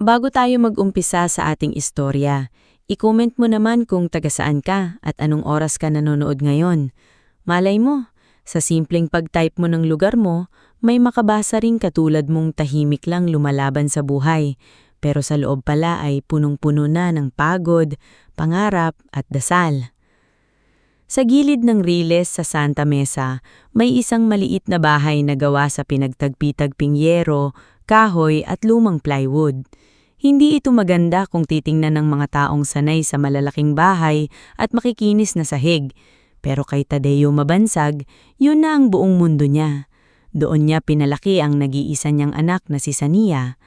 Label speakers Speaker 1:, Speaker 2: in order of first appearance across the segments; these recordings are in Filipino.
Speaker 1: Bago tayo mag-umpisa sa ating istorya, i-comment mo naman kung taga saan ka at anong oras ka nanonood ngayon. Malay mo, sa simpleng pag-type mo ng lugar mo, may makabasa ring katulad mong tahimik lang lumalaban sa buhay, pero sa loob pala ay punong-puno na ng pagod, pangarap at dasal. Sa gilid ng riles sa Santa Mesa, may isang maliit na bahay na gawa sa pinagtagpi-tagping yero, kahoy at lumang plywood. Hindi ito maganda kung titingnan ng mga taong sanay sa malalaking bahay at makikinis na sahig. Pero kay Tadeo Mabansag, yun na ang buong mundo niya. Doon niya pinalaki ang nag-iisa niyang anak na si Sania.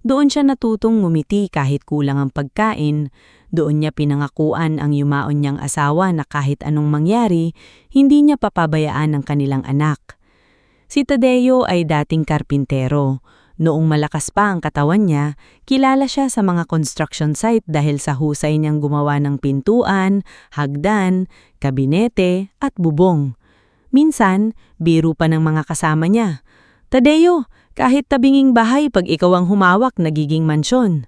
Speaker 1: Doon siya natutong ngumiti kahit kulang ang pagkain. Doon niya pinangakuan ang yumaon niyang asawa na kahit anong mangyari, hindi niya papabayaan ang kanilang anak. Si Tadeo ay dating karpintero. Noong malakas pa ang katawan niya, kilala siya sa mga construction site dahil sa husay niyang gumawa ng pintuan, hagdan, kabinete at bubong. Minsan, biro pa ng mga kasama niya. Tadeo, kahit tabinging bahay pag ikaw ang humawak nagiging mansyon.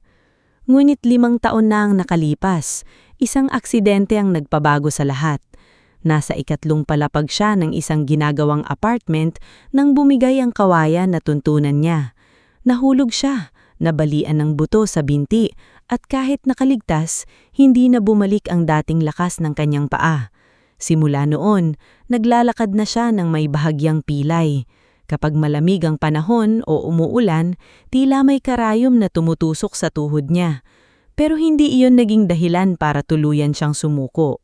Speaker 1: Ngunit 5 taon na ang nakalipas, isang aksidente ang nagpabago sa lahat. Nasa 3 palapag siya ng isang ginagawang apartment nang bumigay ang kawayan na tuntunan niya. Nahulog siya, nabalian ng buto sa binti at kahit nakaligtas, hindi na bumalik ang dating lakas ng kanyang paa. Simula noon, naglalakad na siya ng may bahagyang pilay. Kapag malamig ang panahon o umuulan, tila may karayom na tumutusok sa tuhod niya. Pero hindi iyon naging dahilan para tuluyan siyang sumuko.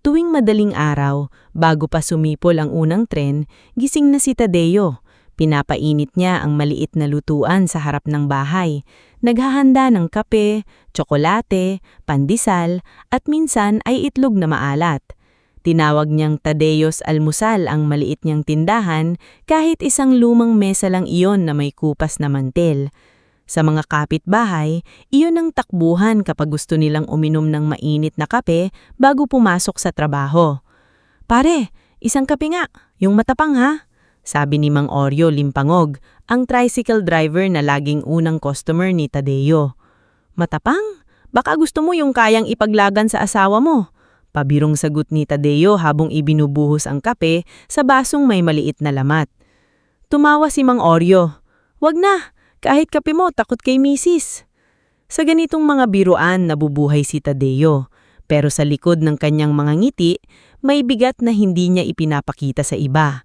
Speaker 1: Tuwing madaling araw, bago pa sumipol ang unang tren, gising na si Tadeo. Pinapainit niya ang maliit na lutuan sa harap ng bahay. Naghahanda ng kape, tsokolate, pandesal at minsan ay itlog na maalat. Tinawag niyang Tadeo's Almusal ang maliit niyang tindahan kahit isang lumang mesa lang iyon na may kupas na mantel. Sa mga kapitbahay, iyon ang takbuhan kapag gusto nilang uminom ng mainit na kape bago pumasok sa trabaho. "Pare, isang kape nga, yung matapang ha?" Sabi ni Mang Oryo Limpangog, ang tricycle driver na laging unang customer ni Tadeo. "Matapang? Baka gusto mo yung kayang ipaglagan sa asawa mo." Pabirong sagot ni Tadeo habang ibinubuhos ang kape sa basong may maliit na lamat. Tumawa si Mang Oryo. "Wag na, kahit kape mo takot kay misis." Sa ganitong mga biruan nabubuhay si Tadeo. Pero sa likod ng kanyang mga ngiti, may bigat na hindi niya ipinapakita sa iba.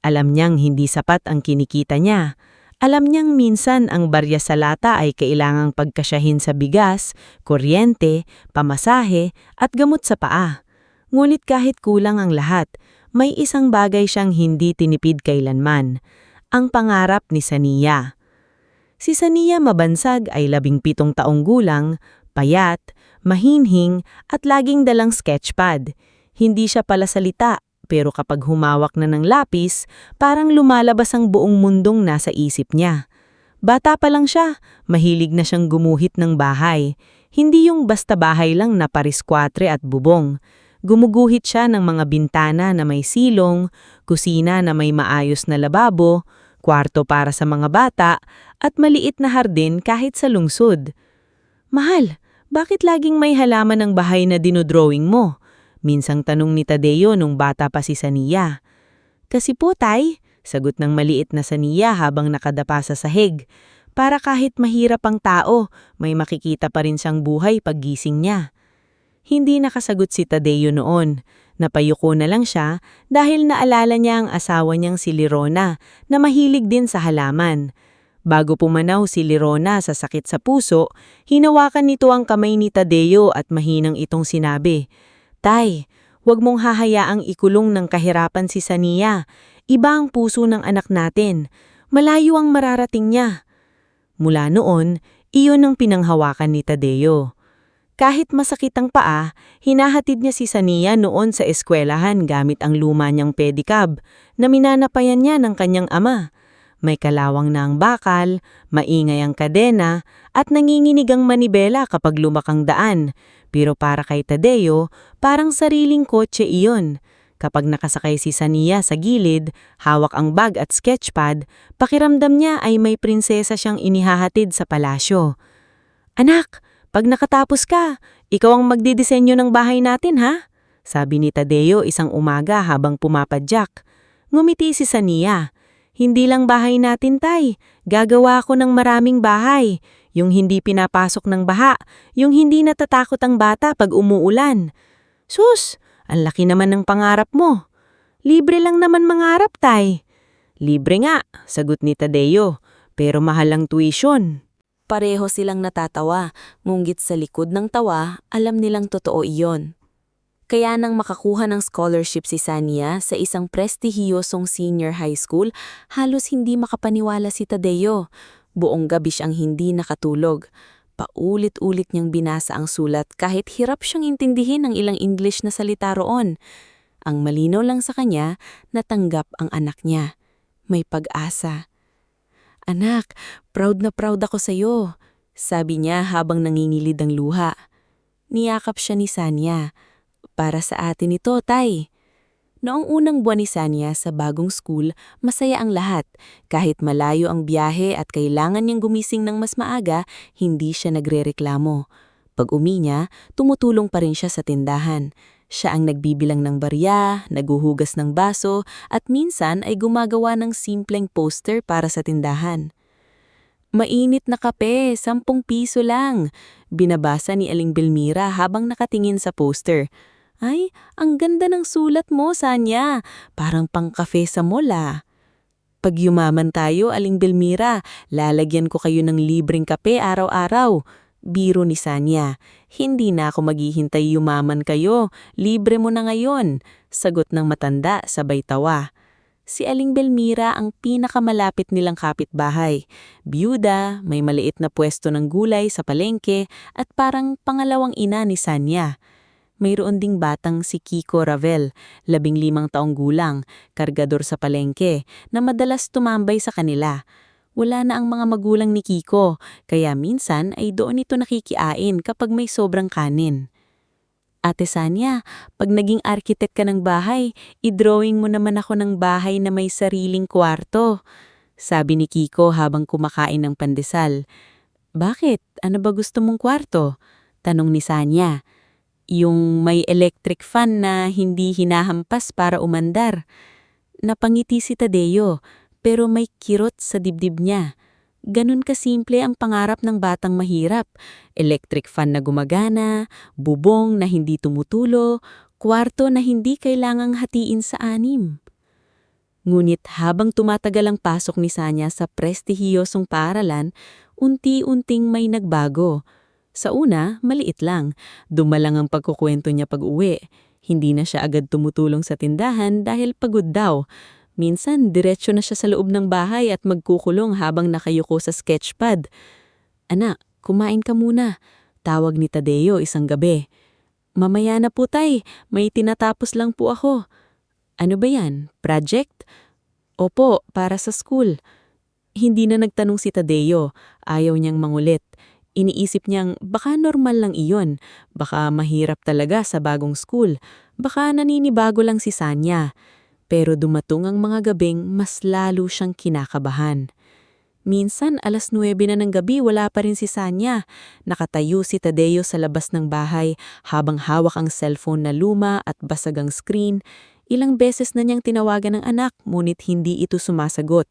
Speaker 1: Alam niyang hindi sapat ang kinikita niya. Alam niyang minsan ang barya sa lata ay kailangang pagkasyahin sa bigas, kuryente, pamasahe at gamot sa paa. Ngunit kahit kulang ang lahat, may isang bagay siyang hindi tinipid kailanman. Ang pangarap ni Sania. Si Sania Mabansag ay 17 taong gulang, payat, mahinhing at laging dalang sketchpad. Hindi siya palasalita. Pero kapag humawak na ng lapis, parang lumalabas ang buong mundong nasa isip niya. Bata pa lang siya, mahilig na siyang gumuhit ng bahay. Hindi yung basta bahay lang na pariskwatre at bubong. Gumuguhit siya ng mga bintana na may silong, kusina na may maayos na lababo, kwarto para sa mga bata, at maliit na hardin kahit sa lungsod. "Mahal, bakit laging may halaman ng bahay na dinodrawing mo?" Minsang tanong ni Tadeo nung bata pa si Sania. "Kasi po tay," sagot ng maliit na Sania habang nakadapa sa sahig. Para kahit mahirap ang tao, may makikita pa rin siyang buhay paggising niya. Hindi nakasagot si Tadeo noon. Napayuko na lang siya dahil naalala niya ang asawa niyang si Lirona na mahilig din sa halaman. Bago pumanaw si Lirona sa sakit sa puso, hinawakan nito ang kamay ni Tadeo at mahinang itong sinabi, "Tay, huwag mong hahayaang ikulong ng kahirapan si Sania. Iba ang puso ng anak natin. Malayo ang mararating niya." Mula noon, iyon ang pinanghawakan ni Tadeo. Kahit masakit ang paa, hinahatid niya si Sania noon sa eskwelahan gamit ang luma niyang pedicab na minanapayan niya ng kanyang ama. May kalawang na ang bakal, maingay ang kadena, at nanginginig ang manibela kapag lumakang daan. Pero para kay Tadeo, parang sariling kotse iyon. Kapag nakasakay si Sania sa gilid, hawak ang bag at sketchpad, pakiramdam niya ay may prinsesa siyang inihahatid sa palasyo. Anak, pag nakatapos ka, ikaw ang magdidisenyo ng bahay natin ha? Sabi ni Tadeo isang umaga habang pumapadyak. Ngumiti si Sania. Hindi lang bahay natin, Tay. Gagawa ako ng maraming bahay. Yung hindi pinapasok ng baha, yung hindi natatakot ang bata pag umuulan. Sus, ang laki naman ng pangarap mo. Libre lang naman mangarap, Tay. Libre nga, sagot ni Tadeo, pero mahal ang tuition. Pareho silang natatawa, ngunggit sa likod ng tawa, alam nilang totoo iyon. Kaya nang makakuha ng scholarship si Sania sa isang prestihiyosong senior high school, halos hindi makapaniwala si Tadeo. Buong gabi siyang hindi nakatulog. Paulit-ulit niyang binasa ang sulat kahit hirap siyang intindihin ang ilang English na salita roon. Ang malinaw lang sa kanya, natanggap ang anak niya. May pag-asa. Anak, proud na proud ako sa'yo, sabi niya habang nangingilid ang luha. Niyakap siya ni Sania. Para sa atin ito, Tay. Noong unang buwan ni Sania sa bagong school, masaya ang lahat. Kahit malayo ang biyahe at kailangan niyang gumising ng mas maaga, hindi siya nagrereklamo. Pag uwi niya, tumutulong pa rin siya sa tindahan. Siya ang nagbibilang ng barya, naguhugas ng baso, at minsan ay gumagawa ng simpleng poster para sa tindahan. Mainit na kape, 10 piso lang. Binabasa ni Aling Belmira habang nakatingin sa poster. Ay, ang ganda ng sulat mo, Sanya. Parang pang-kafe sa mall ah. Pag yumaman tayo, Aling Belmira, lalagyan ko kayo ng libreng kape araw-araw. Biro ni Sanya. Hindi na ako maghihintay yumaman kayo. Libre mo na ngayon. Sagot ng matanda, sabay tawa. Si Aling Belmira ang pinakamalapit nilang kapitbahay. Byuda, may maliit na pwesto ng gulay sa palengke at parang pangalawang ina ni Sanya. Mayroon ding batang si Kiko Ravel, 15 taong gulang, kargador sa palengke, na madalas tumambay sa kanila. Wala na ang mga magulang ni Kiko, kaya minsan ay doon ito nakikiain kapag may sobrang kanin. Ate Sanya, pag naging architect ka ng bahay, i-drawing mo naman ako ng bahay na may sariling kwarto. Sabi ni Kiko habang kumakain ng pandesal. Bakit? Ano ba gusto mong kwarto? Tanong ni Sanya. Yung may electric fan na hindi hinahampas para umandar. Napangiti si Tadeo, pero may kirot sa dibdib niya. Ganun kasimple ang pangarap ng batang mahirap. Electric fan na gumagana, bubong na hindi tumutulo, kwarto na hindi kailangang hatiin sa 6. Ngunit habang tumatagal ang pasok ni Sanya sa prestihiyosong paaralan, unti-unting may nagbago. Sa una, maliit lang. Dumalang ang pagkukwento niya pag-uwi. Hindi na siya agad tumutulong sa tindahan dahil pagod daw. Minsan, diretso na siya sa loob ng bahay at magkukulong habang nakayuko sa sketchpad. Anak, kumain ka muna. Tawag ni Tadeo isang gabi. Mamaya na po tay, may tinatapos lang po ako. Ano ba yan? Project? Opo, para sa school. Hindi na nagtanong si Tadeo. Ayaw niyang mangulit. Iniisip niyang baka normal lang iyon. Baka mahirap talaga sa bagong school. Baka naninibago lang si Sanya. Pero dumatong ang mga gabing mas lalo siyang kinakabahan. Minsan, 9:00 na ng gabi, wala pa rin si Sanya. Nakatayo si Tadeo sa labas ng bahay habang hawak ang cellphone na luma at basag ang screen. Ilang beses na niyang tinawagan ng anak, ngunit hindi ito sumasagot.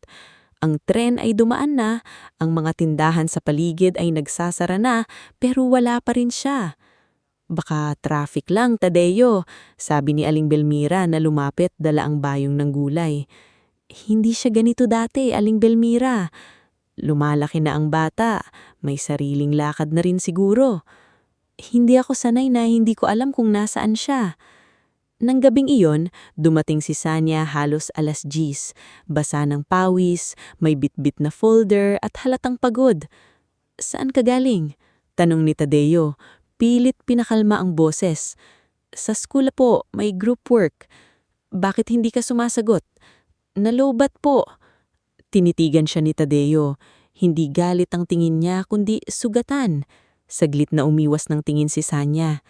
Speaker 1: Ang tren ay dumaan na, ang mga tindahan sa paligid ay nagsasara na, pero wala pa rin siya. Baka traffic lang, Tadeo, sabi ni Aling Belmira na lumapit dala ang bayong ng gulay. Hindi siya ganito dati, Aling Belmira. Lumalaki na ang bata, may sariling lakad na rin siguro. Hindi ako sanay na hindi ko alam kung nasaan siya. Nang gabing iyon, dumating si Sanya halos 10:00, basa ng pawis, may bitbit na folder at halatang pagod. Saan ka galing? Tanong ni Tadeo. Pilit pinakalma ang boses. Sa school po, may group work. Bakit hindi ka sumasagot? Nalobat po. Tinitigan siya ni Tadeo. Hindi galit ang tingin niya kundi sugatan. Saglit na umiwas ng tingin si Sanya.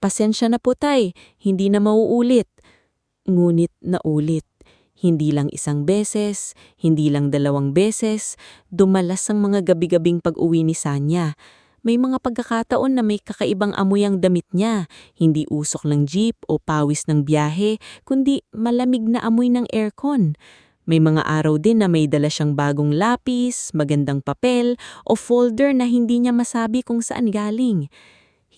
Speaker 1: Pasensya na po tay, hindi na mauulit. Ngunit naulit. Hindi lang isang beses, hindi lang 2 beses, dumalas ang mga gabi-gabing pag-uwi ni Sanya. May mga pagkakataon na may kakaibang amoy ang damit niya, hindi usok ng jeep o pawis ng biyahe, kundi malamig na amoy ng aircon. May mga araw din na may dala siyang bagong lapis, magandang papel, o folder na hindi niya masabi kung saan galing.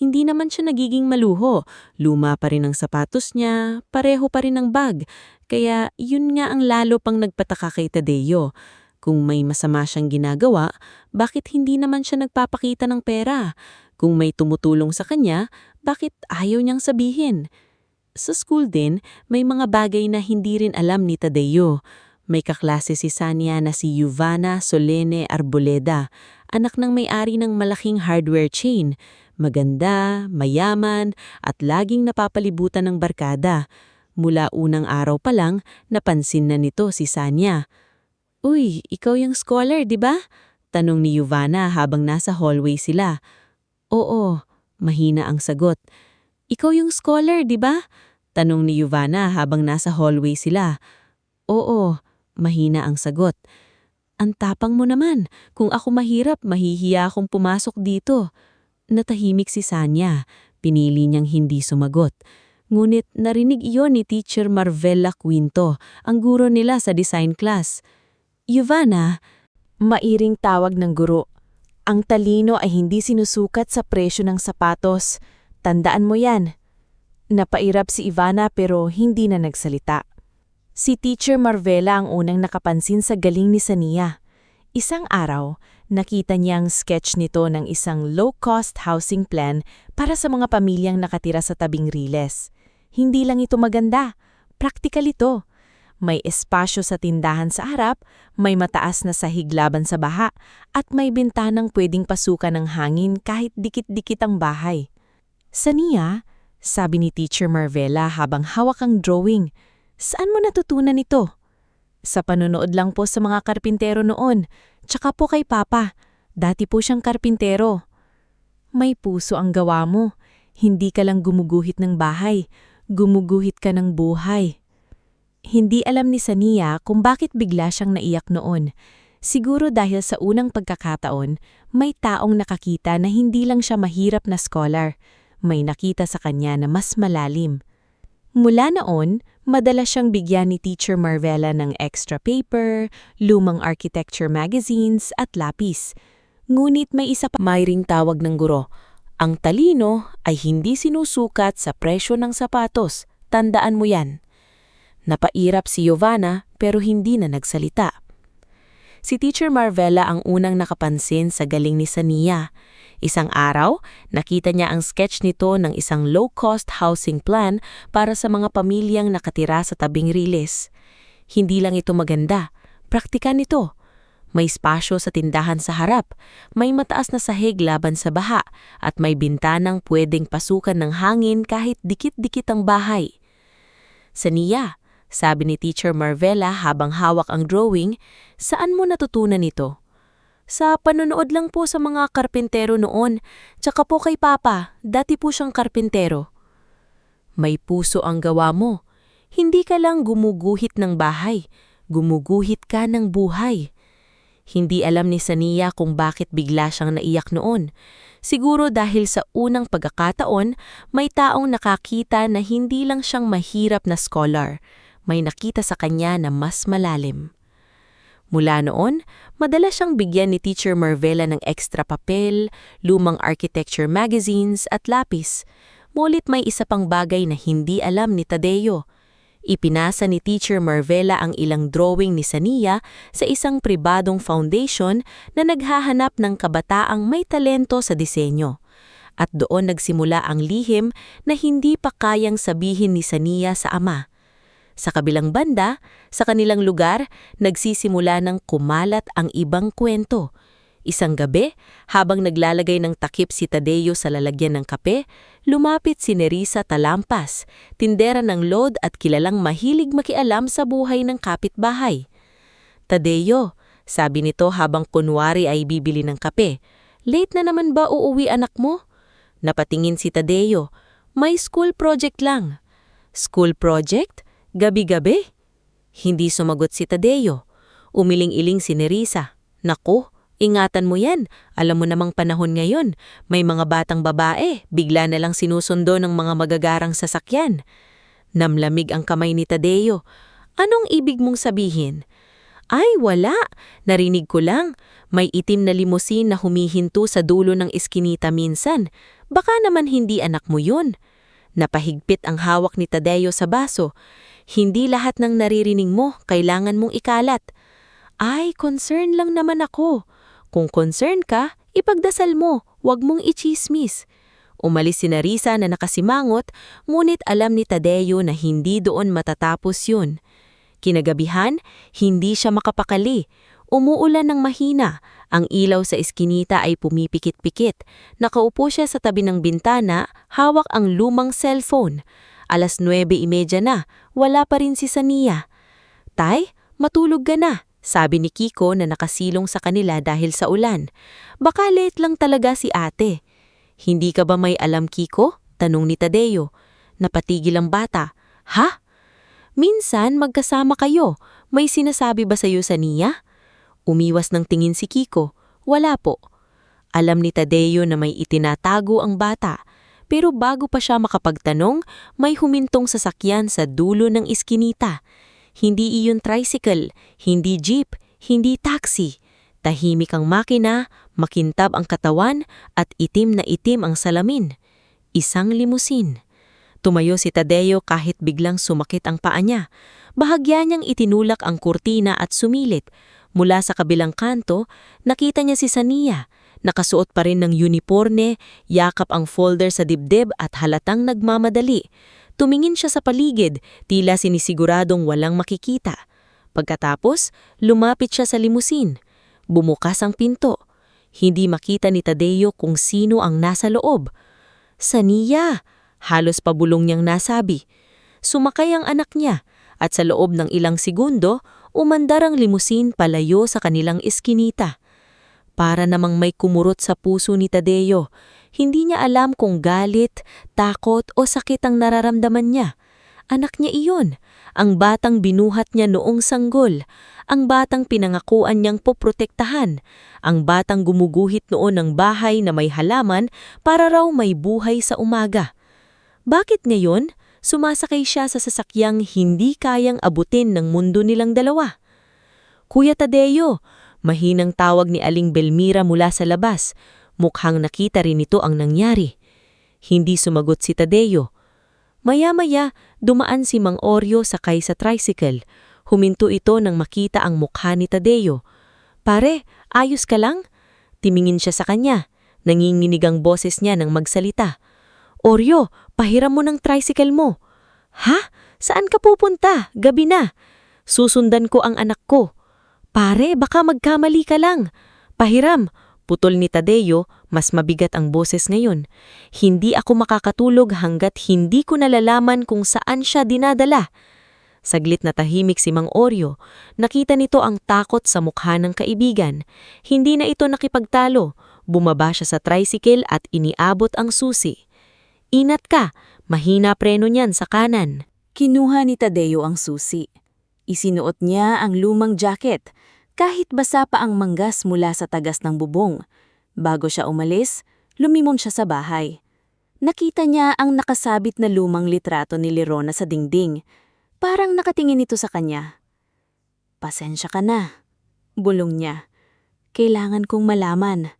Speaker 1: Hindi naman siya nagiging maluho. Luma pa rin ang sapatos niya, pareho pa rin ang bag. Kaya yun nga ang lalo pang nagpataka kay Tadeo. Kung may masama siyang ginagawa, bakit hindi naman siya nagpapakita ng pera? Kung may tumutulong sa kanya, bakit ayaw niyang sabihin? Sa school din, may mga bagay na hindi rin alam ni Tadeo. May kaklase si Sania na si Yuvana Solene Arboleda, anak ng may-ari ng malaking hardware chain. Maganda, mayaman, at laging napapalibutan ng barkada. Mula unang araw pa lang, napansin na nito si Sania. "Uy, ikaw yung scholar, di ba?" Tanong ni Yuvana habang nasa hallway sila. "Oo," mahina ang sagot. "Ikaw yung scholar, di ba?" Tanong ni Yuvana habang nasa hallway sila. "Oo," mahina ang sagot. "Ang tapang mo naman. Kung ako mahirap, mahihiya akong pumasok dito." Natahimik si Sanya. Pinili niyang hindi sumagot. Ngunit narinig iyon ni Teacher Marvela Quinto, ang guro nila sa design class. "Yuvana," mairing tawag ng guro, "ang talino ay hindi sinusukat sa presyo ng sapatos. Tandaan mo yan." Napairap si Ivana pero hindi na nagsalita. Si Teacher Marvela ang unang nakapansin sa galing ni Sania. Isang araw, nakita niyang sketch nito ng isang low-cost housing plan para sa mga pamilyang nakatira sa tabing riles. Hindi lang ito maganda, praktikal ito. May espasyo sa tindahan sa harap, may mataas na sahig laban sa baha, at may bintanang pwedeng pasukan ng hangin kahit dikit-dikit ang bahay. "Sania," sabi ni Teacher Marvela habang hawak ang drawing, "saan mo natutunan ito?" "Sa panonood lang po sa mga karpintero noon, tsaka po kay Papa. Dati po siyang karpintero." "May puso ang gawa mo. Hindi ka lang gumuguhit ng bahay, gumuguhit ka ng buhay." Hindi alam ni Sania kung bakit bigla siyang naiyak noon. Siguro dahil sa unang pagkakataon, may taong nakakita na hindi lang siya mahirap na scholar. May nakita sa kanya na mas malalim. Mula noon, madalas siyang bigyan ni Teacher Marvela ng extra paper, lumang architecture magazines at lapis. Ngunit may isa pa mayring tawag ng guro. "Ang talino ay hindi sinusukat sa presyo ng sapatos. Tandaan mo yan." Napairap si Yovana pero hindi na nagsalita. Si Teacher Marvela ang unang nakapansin sa galing ni Sania. Isang araw, nakita niya ang sketch nito ng isang low-cost housing plan para sa mga pamilyang nakatira sa tabing riles. Hindi lang ito maganda, praktika nito. May espasyo sa tindahan sa harap, may mataas na sahig laban sa baha, at may bintanang pwedeng pasukan ng hangin kahit dikit-dikit ang bahay. "Sania," sabi ni Teacher Marvela habang hawak ang drawing, "saan mo natutunan ito?" "Sa panonood lang po sa mga karpintero noon, tsaka po kay Papa, dati po siyang karpintero." May puso ang gawa mo. Hindi ka lang gumuguhit ng bahay, gumuguhit ka ng buhay. Hindi alam ni Sania kung bakit bigla siyang naiyak noon. Siguro dahil sa unang pagkakataon, may taong nakakita na hindi lang siyang mahirap na scholar. May nakita sa kanya na mas malalim. Mula noon, madalas siyang bigyan ni Teacher Marvela ng extra papel, lumang architecture magazines at lapis. Ngunit may isa pang bagay na hindi alam ni Tadeo. Ipinasa ni Teacher Marvela ang ilang drawing ni Sania sa isang pribadong foundation na naghahanap ng kabataang may talento sa disenyo. At doon nagsimula ang lihim na hindi pa kayang sabihin ni Sania sa ama. Sa kabilang banda, sa kanilang lugar, nagsisimula ng kumalat ang ibang kwento. Isang gabi, habang naglalagay ng takip si Tadeo sa lalagyan ng kape, lumapit si Nerissa Talampas, tindera ng load at kilalang mahilig makialam sa buhay ng kapitbahay. "Tadeo," sabi nito habang kunwari ay bibili ng kape, "late na naman ba uuwi anak mo?" Napatingin si Tadeo, "May school project lang." "School project? Gabi-gabi?" Hindi sumagot si Tadeo. Umiling-iling si Nerissa. "Naku, Ingatan mo yan. Alam mo namang panahon ngayon, may mga batang babae, bigla na lang sinusundo ng mga magagarang sasakyan. Namlamig ang kamay ni Tadeo. Anong ibig mong sabihin? Ay, wala. Narinig ko lang. May itim na limusin na humihinto sa dulo ng iskinita minsan. Baka naman hindi anak mo yun. Napahigpit ang hawak ni Tadeo sa baso. Hindi lahat ng naririnig mo kailangan mong ikalat. Ay, concern lang naman ako. Kung concern ka, ipagdasal mo, wag mong ichismis. Umalis si Narisa na nakasimangot, ngunit alam ni Tadeo na hindi doon matatapos yun. Kinagabihan, hindi siya makapakali. Umuulan ng mahina. Ang ilaw sa iskinita ay pumipikit-pikit. Nakaupo siya sa tabi ng bintana, hawak ang lumang cellphone. 9:30 na, wala pa rin si Sania. Tay, matulog ka na, sabi ni Kiko na nakasilong sa kanila dahil sa ulan. Baka late lang talaga si ate. Hindi ka ba may alam, Kiko? Tanong ni Tadeo. Napatigil ang bata. Ha? Minsan magkasama kayo. May sinasabi ba sa'yo Sania? Umiwas ng tingin si Kiko. Wala po. Alam ni Tadeo na may itinatago ang bata. Pero bago pa siya makapagtanong, may humintong sasakyan sa dulo ng iskinita. Hindi iyon tricycle, hindi jeep, hindi taxi. Tahimik ang makina, makintab ang katawan at itim na itim ang salamin. Isang limusin. Tumayo si Tadeo kahit biglang sumakit ang paa niya. Bahagya niyang itinulak ang kurtina at sumilit. Mula sa kabilang kanto, nakita niya si Sania. Nakasuot pa rin ng uniporme, yakap ang folder sa dibdib at halatang nagmamadali. Tumingin siya sa paligid, tila sinisiguradong walang makikita. Pagkatapos, lumapit siya sa limusin. Bumukas ang pinto. Hindi makita ni Tadeo kung sino ang nasa loob. Sania! Halos pabulong niyang nasabi. Sumakay ang anak niya at sa loob ng ilang segundo, umandar ang limusin palayo sa kanilang iskinita. Para namang may kumurot sa puso ni Tadeo. Hindi niya alam kung galit, takot o sakit ang nararamdaman niya. Anak niya iyon, ang batang binuhat niya noong sanggol, ang batang pinangakuan niyang poprotektahan, ang batang gumuguhit noon ng bahay na may halaman para raw may buhay sa umaga. Bakit ngayon, sumasakay siya sa sasakyang hindi kayang abutin ng mundo nilang dalawa? Kuya Tadeo, mahinang tawag ni Aling Belmira mula sa labas. Mukhang nakita rin ito ang nangyari. Hindi sumagot si Tadeo. Maya-maya, dumaan si Mang Oryo sakay sa tricycle. Huminto ito nang makita ang mukha ni Tadeo. Pare, ayos ka lang? Timingin siya sa kanya. Nanginginig ang boses niya nang magsalita. Oryo, pahiram mo ng tricycle mo. Ha? Saan ka pupunta? Gabi na. Susundan ko ang anak ko. Pare, baka magkamali ka lang. Pahiram. Putol ni Tadeo, mas mabigat ang boses ngayon. Hindi ako makakatulog hanggat hindi ko nalalaman kung saan siya dinadala. Saglit na tahimik si Mang Oryo. Nakita nito ang takot sa mukha ng kaibigan. Hindi na ito nakipagtalo. Bumaba siya sa tricycle at iniabot ang susi. Inat ka, mahina preno niyan sa kanan. Kinuha ni Tadeo ang susi. Isinuot niya ang lumang jacket, kahit basa pa ang manggas mula sa tagas ng bubong. Bago siya umalis, lumimon siya sa bahay. Nakita niya ang nakasabit na lumang litrato ni Lerona sa dingding. Parang nakatingin ito sa kanya. Pasensya ka na, bulong niya. Kailangan kong malaman.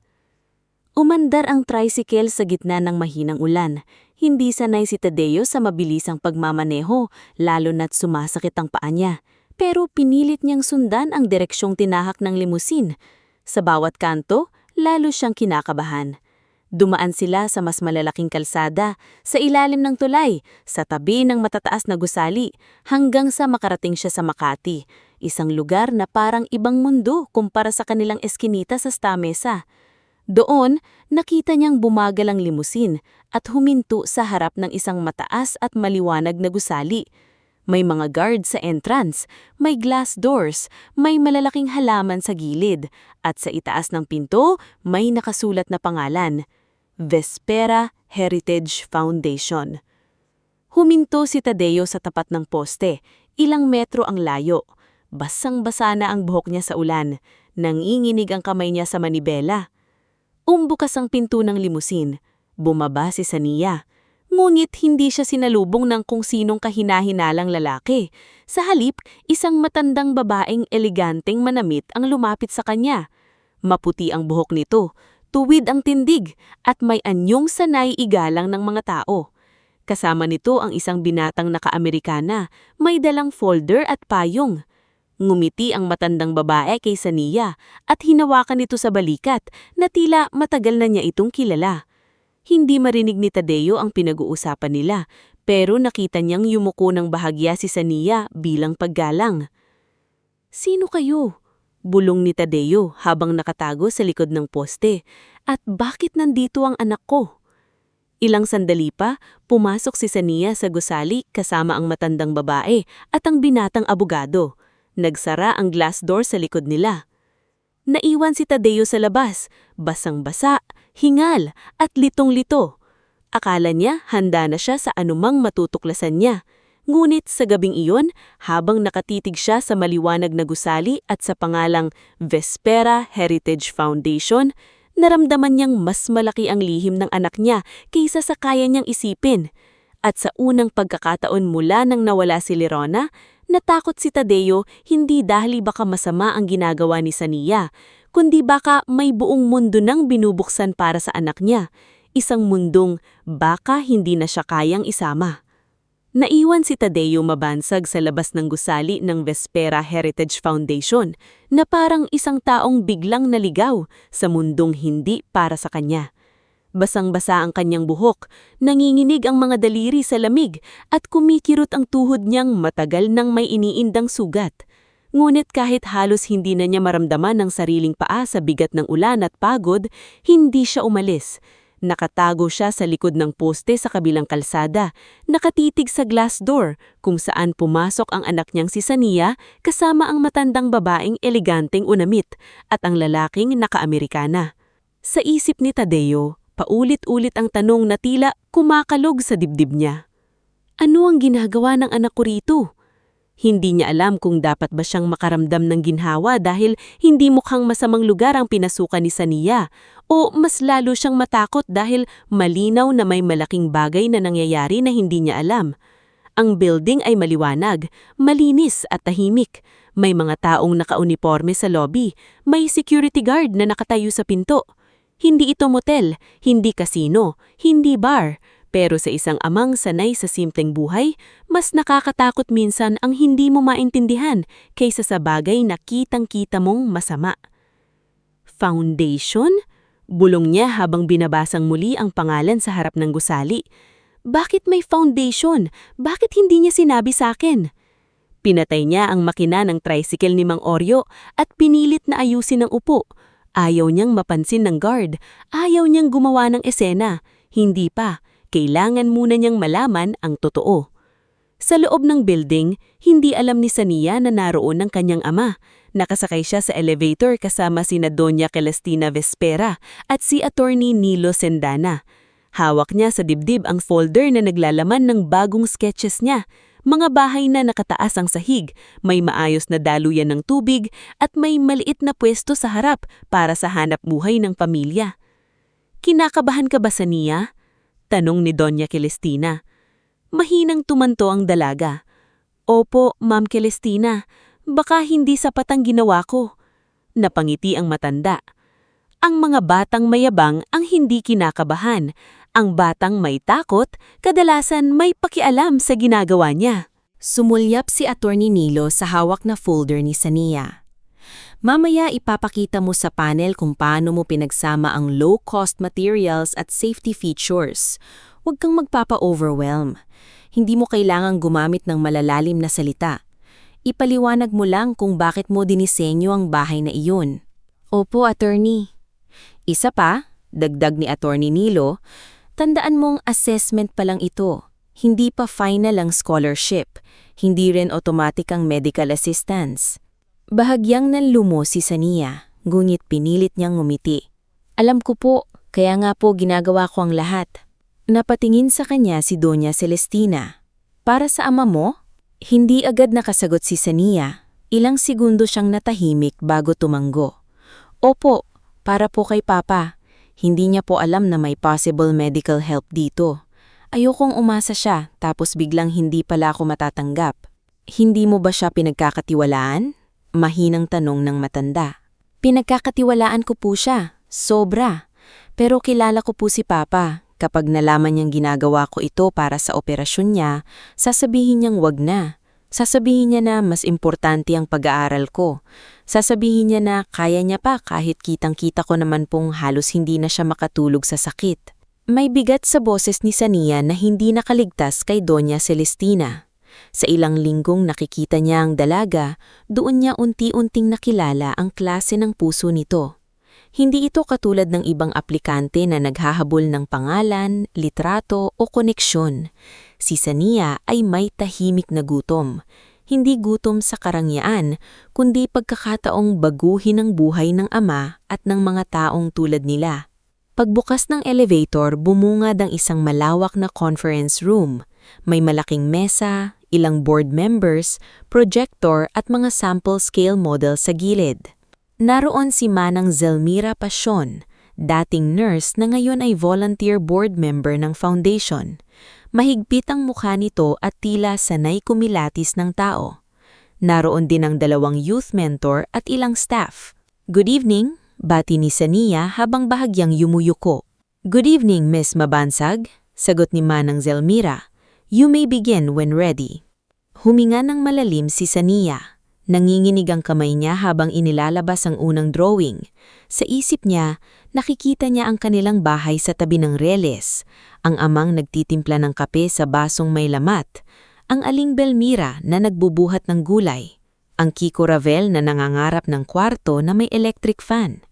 Speaker 1: Umandar ang tricycle sa gitna ng mahinang ulan. Hindi sanay si Tadeo sa mabilisang pagmamaneho, lalo na't sumasakit ang paa niya. Pero pinilit niyang sundan ang direksyong tinahak ng limusin. Sa bawat kanto, lalo siyang kinakabahan. Dumaan sila sa mas malalaking kalsada, sa ilalim ng tulay, sa tabi ng matataas na gusali, hanggang sa makarating siya sa Makati, isang lugar na parang ibang mundo kumpara sa kanilang eskinita sa Stamesa. Doon, nakita niyang bumagal ang limusin at huminto sa harap ng isang mataas at maliwanag na gusali. May mga guard sa entrance, may glass doors, may malalaking halaman sa gilid, at sa itaas ng pinto may nakasulat na pangalan, Vespera Heritage Foundation. Huminto si Tadeo sa tapat ng poste, ilang metro ang layo. Basang-basa na ang buhok niya sa ulan.
Speaker 2: Nanginginig ang kamay niya sa manibela. Umbukas ang pinto ng limusin. Bumaba si Sania. Ngunit hindi siya sinalubong ng kung sinong kahinahinalang lalaki. Sa halip, isang matandang babaeng eleganteng manamit ang lumapit sa kanya. Maputi ang buhok nito, tuwid ang tindig, at may anyong sanay igalang ng mga tao. Kasama nito ang isang binatang naka-Amerikana, may dalang folder at payong. Ngumiti ang matandang babae kay Sania at hinawakan ito sa balikat na tila matagal na niya itong kilala. Hindi marinig ni Tadeo ang pinag-uusapan nila, pero nakita niyang yumuko ng bahagya si Sania bilang paggalang. "Sino kayo?" Bulong ni Tadeo habang nakatago sa likod ng poste. "At bakit nandito ang anak ko?" Ilang sandali pa, pumasok si Sania sa gusali kasama ang matandang babae at ang binatang abogado. Nagsara ang glass door sa likod nila. Naiwan si Tadeo sa labas, basang-basa, hingal at litong-lito. Akala niya handa na siya sa anumang matutuklasan niya. Ngunit sa gabing iyon, habang nakatitig siya sa maliwanag na gusali at sa pangalang Vespera Heritage Foundation, naramdaman niyang mas malaki ang lihim ng anak niya kaysa sa kaya niyang isipin. At sa unang pagkakataon mula nang nawala si Lerona, natakot si Tadeo hindi dahil baka masama ang ginagawa ni Sania, kundi baka may buong mundo nang binubuksan para sa anak niya, isang mundong baka hindi na siya kayang isama. Naiwan si Tadeo mabansag sa labas ng gusali ng Vespera Heritage Foundation na parang isang taong biglang naligaw sa mundong hindi para sa kanya. Basang-basa ang kanyang buhok, nanginginig ang mga daliri sa lamig at kumikirot ang tuhod niyang matagal nang may iniindang sugat. Ngunit kahit halos hindi na niya maramdaman ang sariling paa sa bigat ng ulan at pagod, hindi siya umalis. Nakatago siya sa likod ng poste sa kabilang kalsada, nakatitig sa glass door kung saan pumasok ang anak niyang si Sania kasama ang matandang babaeng eleganteng unamit at ang lalaking naka-Amerikana. Sa isip ni Tadeo, paulit-ulit ang tanong na tila kumakalog sa dibdib niya. Ano ang ginagawa ng anak ko rito? Hindi niya alam kung dapat ba siyang makaramdam ng ginhawa dahil hindi mukhang masamang lugar ang pinasukan ni Sania o mas lalo siyang matakot dahil malinaw na may malaking bagay na nangyayari na hindi niya alam. Ang building ay maliwanag, malinis at tahimik. May mga taong nakauniporme sa lobby, may security guard na nakatayo sa pinto. Hindi ito motel, hindi casino, hindi bar. Pero sa isang amang sanay sa simpleng buhay, mas nakakatakot minsan ang hindi mo maintindihan kaysa sa bagay na kitang-kita mong masama. Foundation? Bulong niya habang binabasang muli ang pangalan sa harap ng gusali. Bakit may foundation? Bakit hindi niya sinabi sa akin? Pinatay niya ang makina ng tricycle ni Mang Oryo at pinilit na ayusin ang upo. Ayaw niyang mapansin ng guard. Ayaw niyang gumawa ng esena. Hindi pa. Kailangan muna niyang malaman ang totoo. Sa loob ng building, hindi alam ni Sania na naroon ang kanyang ama. Nakasakay siya sa elevator kasama sina Doña Celestina Vespera at si Attorney Nilo Sendana. Hawak niya sa dibdib ang folder na naglalaman ng bagong sketches niya. Mga bahay na nakataas ang sahig, may maayos na daluyan ng tubig at may maliit na pwesto sa harap para sa hanap buhay ng pamilya. Kinakabahan ka ba, Sania? Tanong ni Doña Celestina. Mahinang tumanto ang dalaga. Opo, Ma'am Celestina, baka hindi sapat ang ginawa ko. Napangiti ang matanda. Ang mga batang mayabang ang hindi kinakabahan. Ang batang may takot, kadalasan may pakialam sa ginagawa niya.
Speaker 1: Sumulyap si Attorney Nilo sa hawak na folder ni Sania. Mamaya ipapakita mo sa panel kung paano mo pinagsama ang low-cost materials at safety features. Huwag kang magpapa-overwhelm. Hindi mo kailangang gumamit ng malalalim na salita. Ipaliwanag mo lang kung bakit mo dinisenyo ang bahay na iyon. Opo, attorney. Isa pa, dagdag ni Attorney Nilo, tandaan mong assessment pa lang ito. Hindi pa final ang scholarship. Hindi rin automatic ang medical assistance. Bahagyang nanlumo si Sania, ngunit pinilit niyang ngumiti. Alam ko po, kaya nga po ginagawa ko ang lahat. Napatingin sa kanya si Doña Celestina. Para sa ama mo? Hindi agad nakasagot si Sania. Ilang segundo siyang natahimik bago tumanggo.
Speaker 2: Opo, para po kay Papa. Hindi niya po alam na may possible medical help dito. Ayokong umasa siya tapos biglang hindi pala ako matatanggap. Hindi mo ba siya pinagkakatiwalaan? Mahinang tanong ng matanda. Pinagkakatiwalaan ko po siya, sobra. Pero kilala ko po si Papa. Kapag nalaman niyang ginagawa ko ito para sa operasyon niya, sasabihin niyang wag na. Sasabihin niya na mas importante ang pag-aaral ko. Sasabihin niya na kaya niya pa kahit kitang-kita ko naman pong halos hindi na siya makatulog sa sakit. May bigat sa boses ni Sania na hindi nakaligtas kay Doña Celestina. Sa ilang linggong nakikita niya ang dalaga, doon niya unti-unting nakilala ang klase ng puso nito. Hindi ito katulad ng ibang aplikante na naghahabol ng pangalan, litrato o koneksyon. Si Sania ay may tahimik na gutom. Hindi gutom sa karangyaan, kundi pagkakataong baguhin ang buhay ng ama at ng mga taong tulad nila. Pagbukas ng elevator, bumungad ang isang malawak na conference room. May malaking mesa, ilang board members, projector at mga sample scale model sa gilid. Naroon si Manang Zelmira Pasion, dating nurse na ngayon ay volunteer board member ng foundation. Mahigpit ang mukha nito at tila sanay kumilatis ng tao. Naroon din ang 2 youth mentor at ilang staff. "Good evening," bati ni Sania habang bahagyang yumuyuko. "Good evening, Miss Mabansag," sagot ni Manang Zelmira. "You may begin when ready." Huminga ng malalim si Sania. Nanginginig ang kamay niya habang inilalabas ang unang drawing. Sa isip niya, nakikita niya ang kanilang bahay sa tabi ng reles, ang amang nagtitimpla ng kape sa basong may lamat, ang aling Belmira na nagbubuhat ng gulay, ang Kiko Ravel na nangangarap ng kwarto na may electric fan.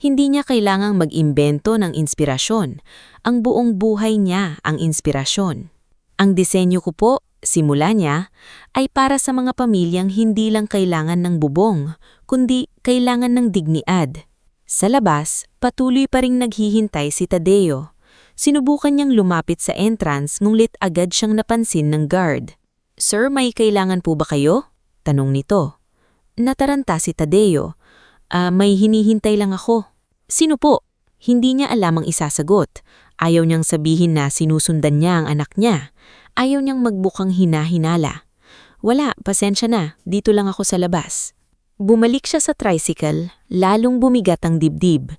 Speaker 2: Hindi niya kailangang mag-imbento ng inspirasyon. Ang buong buhay niya ang inspirasyon. "Ang disenyo ko po," simula niya, "ay para sa mga pamilyang hindi lang kailangan ng bubong, kundi kailangan ng dignidad." Sa labas, patuloy pa ring naghihintay si Tadeo. Sinubukan niyang lumapit sa entrance ngunit agad siyang napansin ng guard. "Sir, may kailangan po ba kayo?" tanong nito. Nataranta si Tadeo. May hinihintay lang ako." "Sino po?" Hindi niya alam ang isasagot. Ayaw niyang sabihin na sinusundan niya ang anak niya. Ayaw niyang magbukang hinahinala. "Wala, pasensya na, dito lang ako sa labas." Bumalik siya sa tricycle, lalong bumigat ang dibdib.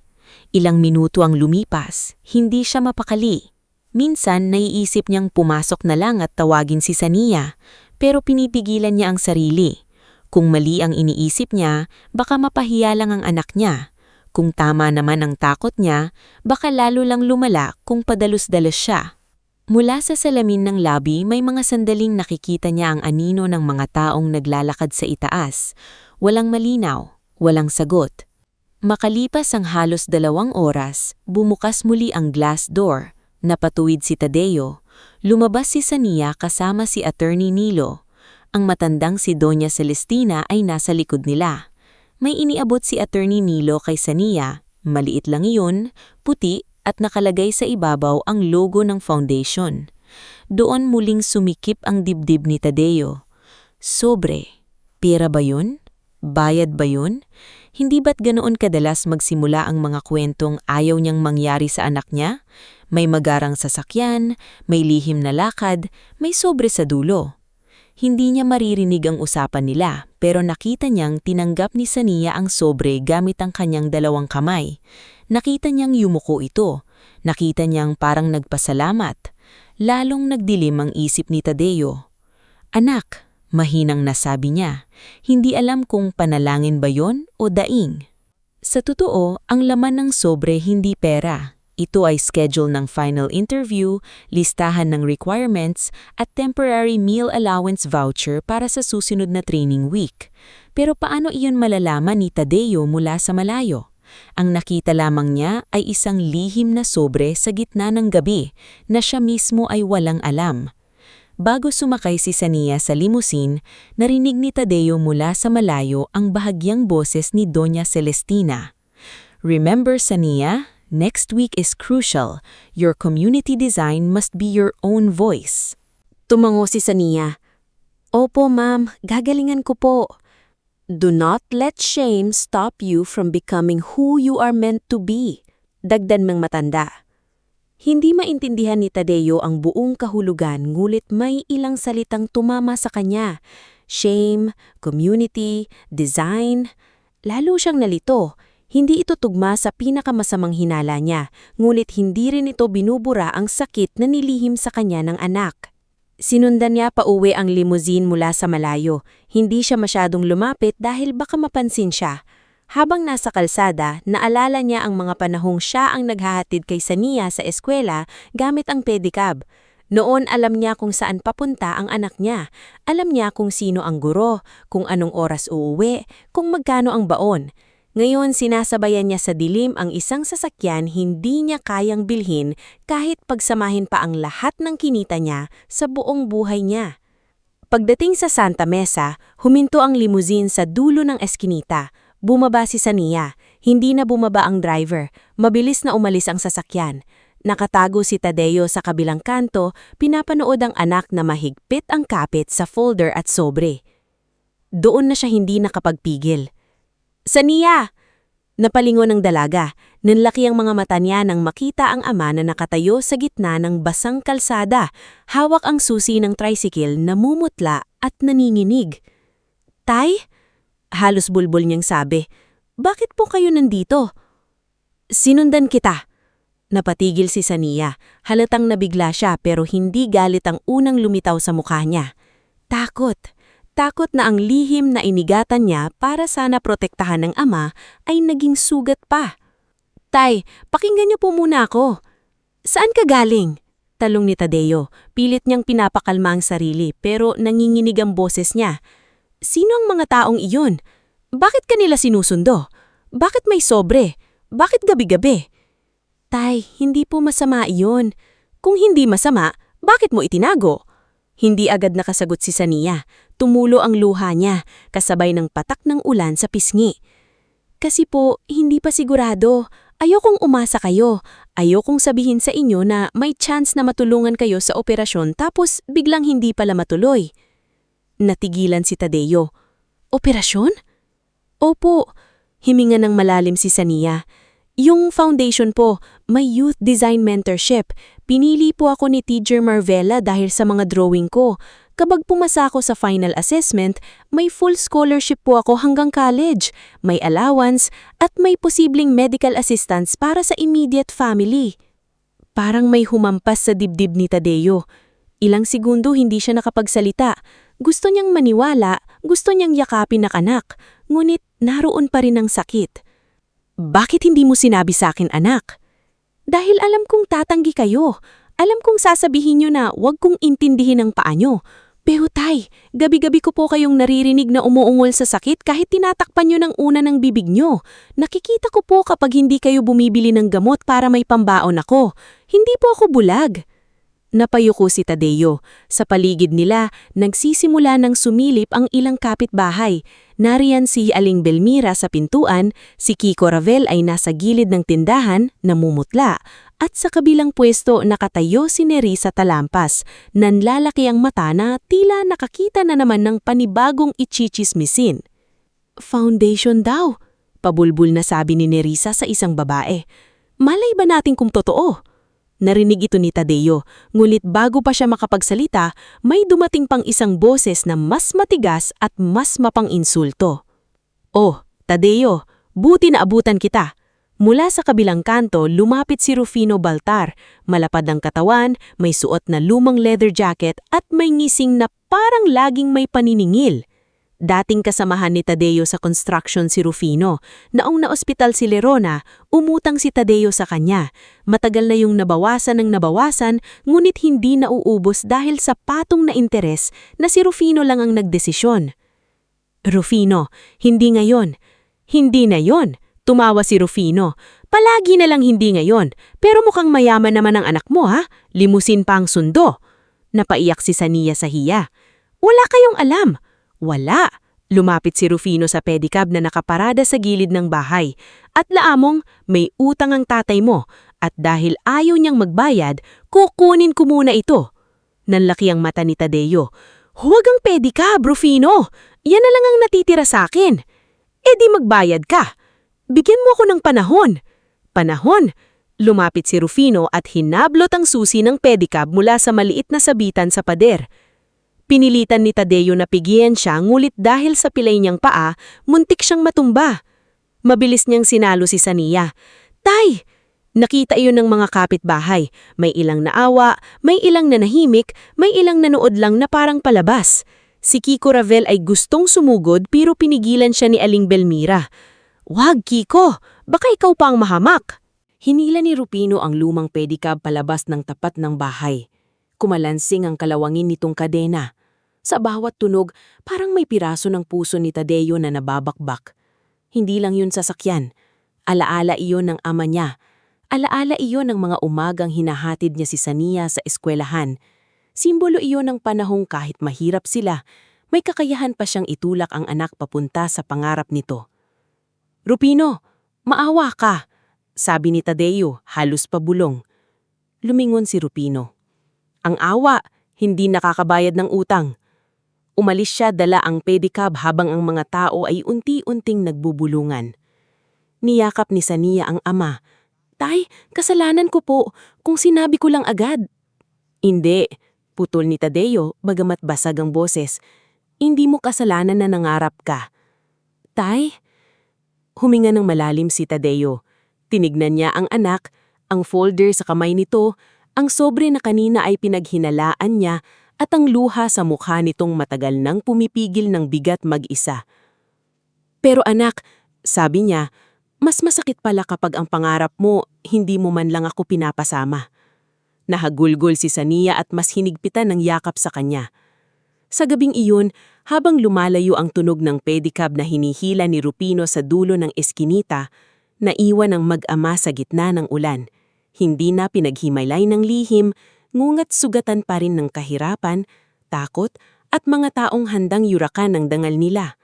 Speaker 2: Ilang minuto ang lumipas, hindi siya mapakali. Minsan naiisip niyang pumasok na lang at tawagin si Sania, pero pinipigilan niya ang sarili. Kung mali ang iniisip niya, baka mapahiya lang ang anak niya. Kung tama naman ang takot niya, baka lalo lang lumala kung padalos-dalos siya. Mula sa salamin ng lobby, may mga sandaling nakikita niya ang anino ng mga taong naglalakad sa itaas. Walang malinaw, walang sagot. Makalipas ang halos 2 oras, bumukas muli ang glass door. Napatuwid si Tadeo. Lumabas si Sania kasama si Attorney Nilo. Ang matandang si Doña Celestina ay nasa likod nila. May iniabot si Attorney Nilo kay Sania. Maliit lang iyon, puti, at nakalagay sa ibabaw ang logo ng foundation. Doon muling sumikip ang dibdib ni Tadeo. Sobre, pera ba yun? Bayad ba yun? Hindi ba't ganoon kadalas magsimula ang mga kwentong ayaw niyang mangyari sa anak niya? May magarang sasakyan, may lihim na lakad, may sobre sa dulo. Hindi niya maririnig ang usapan nila, pero nakita niyang tinanggap ni Sania ang sobre gamit ang kanyang 2 kamay. Nakita niyang yumuko ito. Nakita niyang parang nagpasalamat. Lalong nagdilim ang isip ni Tadeo. "Anak," mahinang nasabi niya, hindi alam kung panalangin ba yon o daing. Sa totoo, ang laman ng sobre hindi pera. Ito ay schedule ng final interview, listahan ng requirements, at temporary meal allowance voucher para sa susunod na training week. Pero paano iyon malalaman ni Tadeo mula sa malayo? Ang nakita lamang niya ay isang lihim na sobre sa gitna ng gabi na siya mismo ay walang alam. Bago sumakay si Sania sa limousine, narinig ni Tadeo mula sa malayo ang bahagyang boses ni Doña Celestina. "Remember, Sania, next week is crucial. Your community design must be your own voice." Tumango si Sania. "Opo, ma'am. Gagalingan ko po." Do not let shame stop you from becoming who you are meant to be. Dagdag ng matanda. Hindi maintindihan ni Tadeo ang buong kahulugan ngulit may ilang salitang tumama sa kanya. Shame, community, design. Lalo siyang nalito. Hindi ito tugma sa pinakamasamang hinala niya, ngulit hindi rin ito binubura ang sakit na nilihim sa kanya ng anak. Sinundan niya pauwi ang limousine mula sa malayo. Hindi siya masyadong lumapit dahil baka mapansin siya. Habang nasa kalsada, naalala niya ang mga panahong siya ang naghahatid kay Sania sa eskwela gamit ang pedicab. Noon alam niya kung saan papunta ang anak niya. Alam niya kung sino ang guro, kung anong oras uuwi, kung magkano ang baon. Ngayon sinasabayan niya sa dilim ang isang sasakyan hindi niya kayang bilhin kahit pagsamahin pa ang lahat ng kinita niya sa buong buhay niya. Pagdating sa Santa Mesa, huminto ang limousine sa dulo ng eskinita. Bumaba si Sania. Hindi na bumaba ang driver. Mabilis na umalis ang sasakyan. Nakatago si Tadeo sa kabilang kanto, pinapanood ang anak na mahigpit ang kapit sa folder at sobre. Doon na siya hindi nakapagpigil. Sania! Napalingon ng dalaga. Nanlaki ang mga mata niya nang makita ang ama na nakatayo sa gitna ng basang kalsada. Hawak ang susi ng tricycle, namumutla at naninginig. Tay? Halos bulbol niyang sabi, "Bakit po kayo nandito?" "Sinundan kita." Napatigil si Sania. Halatang nabigla siya pero hindi galit ang unang lumitaw sa mukha niya. Takot. Takot na ang lihim na inigatan niya para sana protektahan ng ama ay naging sugat pa. "Tay, pakinggan niyo po muna ako." "Saan ka galing?" Talong ni Tadeo. Pilit niyang pinapakalma ang sarili pero nanginginig ang boses niya. "Sino ang mga taong iyon? Bakit kanila sinusundo? Bakit may sobre? Bakit gabi-gabi?" "Tay, hindi po masama iyon. Kung hindi masama, bakit mo itinago?" Hindi agad nakasagot si Sania. Tumulo ang luha niya, kasabay ng patak ng ulan sa pisngi. "Kasi po, hindi pa sigurado. Ayokong umasa kayo. Ayokong sabihin sa inyo na may chance na matulungan kayo sa operasyon tapos biglang hindi pala matuloy." Natigilan si Tadeo. "Operasyon?" "Opo." Himinga ng malalim si Sania. "Yung foundation po, may youth design mentorship. Pinili po ako ni Teacher Marvela dahil sa mga drawing ko. Kapag pumasa ako sa final assessment, may full scholarship po ako hanggang college, may allowance, at may posibleng medical assistance para sa immediate family." Parang may humampas sa dibdib ni Tadeo. Ilang segundo hindi siya nakapagsalita. Gusto niyang maniwala, gusto niyang yakapin ang anak, ngunit naroon pa rin ang sakit. "Bakit hindi mo sinabi sa akin, anak?" "Dahil alam kong tatanggi kayo. Alam kong sasabihin niyo na huwag kong intindihin ang paa niyo. Pero tay, gabi-gabi ko po kayong naririnig na umuungol sa sakit kahit tinatakpan niyo ng una ng bibig niyo. Nakikita ko po kapag hindi kayo bumibili ng gamot para may pambaon ako. Hindi po ako bulag." Napayuko si Tadeo. Sa paligid nila, nagsisimula ng sumilip ang ilang kapitbahay. Nariyan si Aling Belmira sa pintuan, si Kiko Ravel ay nasa gilid ng tindahan, namumutla, at sa kabilang pwesto nakatayo si Neri sa talampas. Nanlalaki ang mata na tila nakakita na naman ng panibagong ichichismisin. "Foundation daw," pabulbul na sabi ni Nerissa sa isang babae. "Malay ba natin kung totoo?" Narinig ito ni Tadeo, ngulit bago pa siya makapagsalita, may dumating pang isang boses na mas matigas at mas mapang-insulto. "Oh, Tadeo, buti na abutan kita." Mula sa kabilang kanto, lumapit si Rufino Baltar. Malapad ang katawan, may suot na lumang leather jacket at may ngising na parang laging may paniningil. Dating kasamahan ni Tadeo sa construction si Rufino. Naong na-ospital si Lerona, umutang si Tadeo sa kanya. Matagal na yung nabawasan ng nabawasan, ngunit hindi nauubos dahil sa patong na interes na si Rufino lang ang nagdesisyon. "Rufino, hindi ngayon." "Hindi na yon," tumawa si Rufino. "Palagi na lang hindi ngayon, pero mukhang mayaman naman ang anak mo ha, limusin pa ang sundo." Napaiyak si Sania sa hiya. "Wala kayong alam." "Wala." Lumapit si Rufino sa pedicab na nakaparada sa gilid ng bahay. "At laamong, may utang ang tatay mo, at dahil ayaw niyang magbayad, kukunin ko muna ito." Nanlaki ang mata ni Tadeo. "Huwag ang pedicab, Rufino! Yan na lang ang natitira sa akin. E di magbayad ka. Bigyan mo ako ng panahon. Panahon? Lumapit si Rufino at hinablot ang susi ng pedicab mula sa maliit na sabitan sa pader. Pinilitan ni Tadeo na pigilan siya, ngulit dahil sa pilay niyang paa, muntik siyang matumba. Mabilis niyang sinalo si Sania. "Tay!" Nakita iyon ng mga kapitbahay. May ilang naawa, may ilang nanahimik, may ilang nanood lang na parang palabas. Si Kiko Ravel ay gustong sumugod pero pinigilan siya ni Aling Belmira. "Wag, Kiko! Baka ikaw pa ang mahamak!" Hinila ni Rufino ang lumang pedicab palabas ng tapat ng bahay. Kumalansing ang kalawangin nitong kadena. Sa bawat tunog, parang may piraso ng puso ni Tadeo na nababakbak. Hindi lang yun sasakyan. Alaala iyon ng ama niya. Alaala iyon ng mga umagang hinahatid niya si Sania sa eskwelahan. Simbolo iyon ng panahong kahit mahirap sila, may kakayahan pa siyang itulak ang anak papunta sa pangarap nito. "Rufino, maawa ka," sabi ni Tadeo, halos pabulong. Lumingon si Rufino. Ang awa, hindi nakakabayad ng utang. Umalis siya, dala ang pedicab habang ang mga tao ay unti-unting nagbubulungan. Niyakap ni Sania ang ama. "Tay, kasalanan ko po kung sinabi ko lang agad." "Hindi," putol ni Tadeo bagamat basag ang boses. "Hindi mo kasalanan na nangarap ka." "Tay?" Huminga ng malalim si Tadeo. Tinignan niya ang anak, ang folder sa kamay nito, ang sobre na kanina ay pinaghinalaan niya at ang luha sa mukha nitong matagal nang pumipigil ng bigat mag-isa. "Pero anak," sabi niya, "mas masakit pala kapag ang pangarap mo, hindi mo man lang ako pinapasama." Nahagulgol si Sania at mas hinigpitan ng yakap sa kanya. Sa gabing iyon, habang lumalayo ang tunog ng pedicab na hinihila ni Rufino sa dulo ng eskinita, naiwan ang mag-ama sa gitna ng ulan. Hindi na pinaghimalay ng lihim, ngunit sugatan pa rin ng kahirapan, takot, at mga taong handang yurakan ng dangal nila.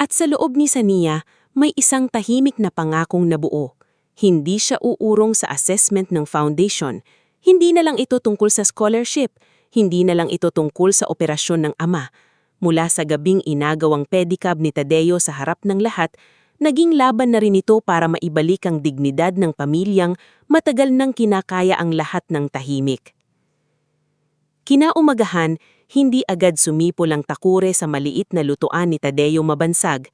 Speaker 2: At sa loob ni Sania, may isang tahimik na pangakong nabuo. Hindi siya uurong sa assessment ng foundation. Hindi na lang ito tungkol sa scholarship. Hindi na lang ito tungkol sa operasyon ng ama. Mula sa gabing inagawang pedicab ni Tadeo sa harap ng lahat, naging laban na rin ito para maibalik ang dignidad ng pamilyang matagal nang kinakaya ang lahat ng tahimik. Kinaumagahan, hindi agad sumipol ang takure sa maliit na lutuan ni Tadeo mabansag.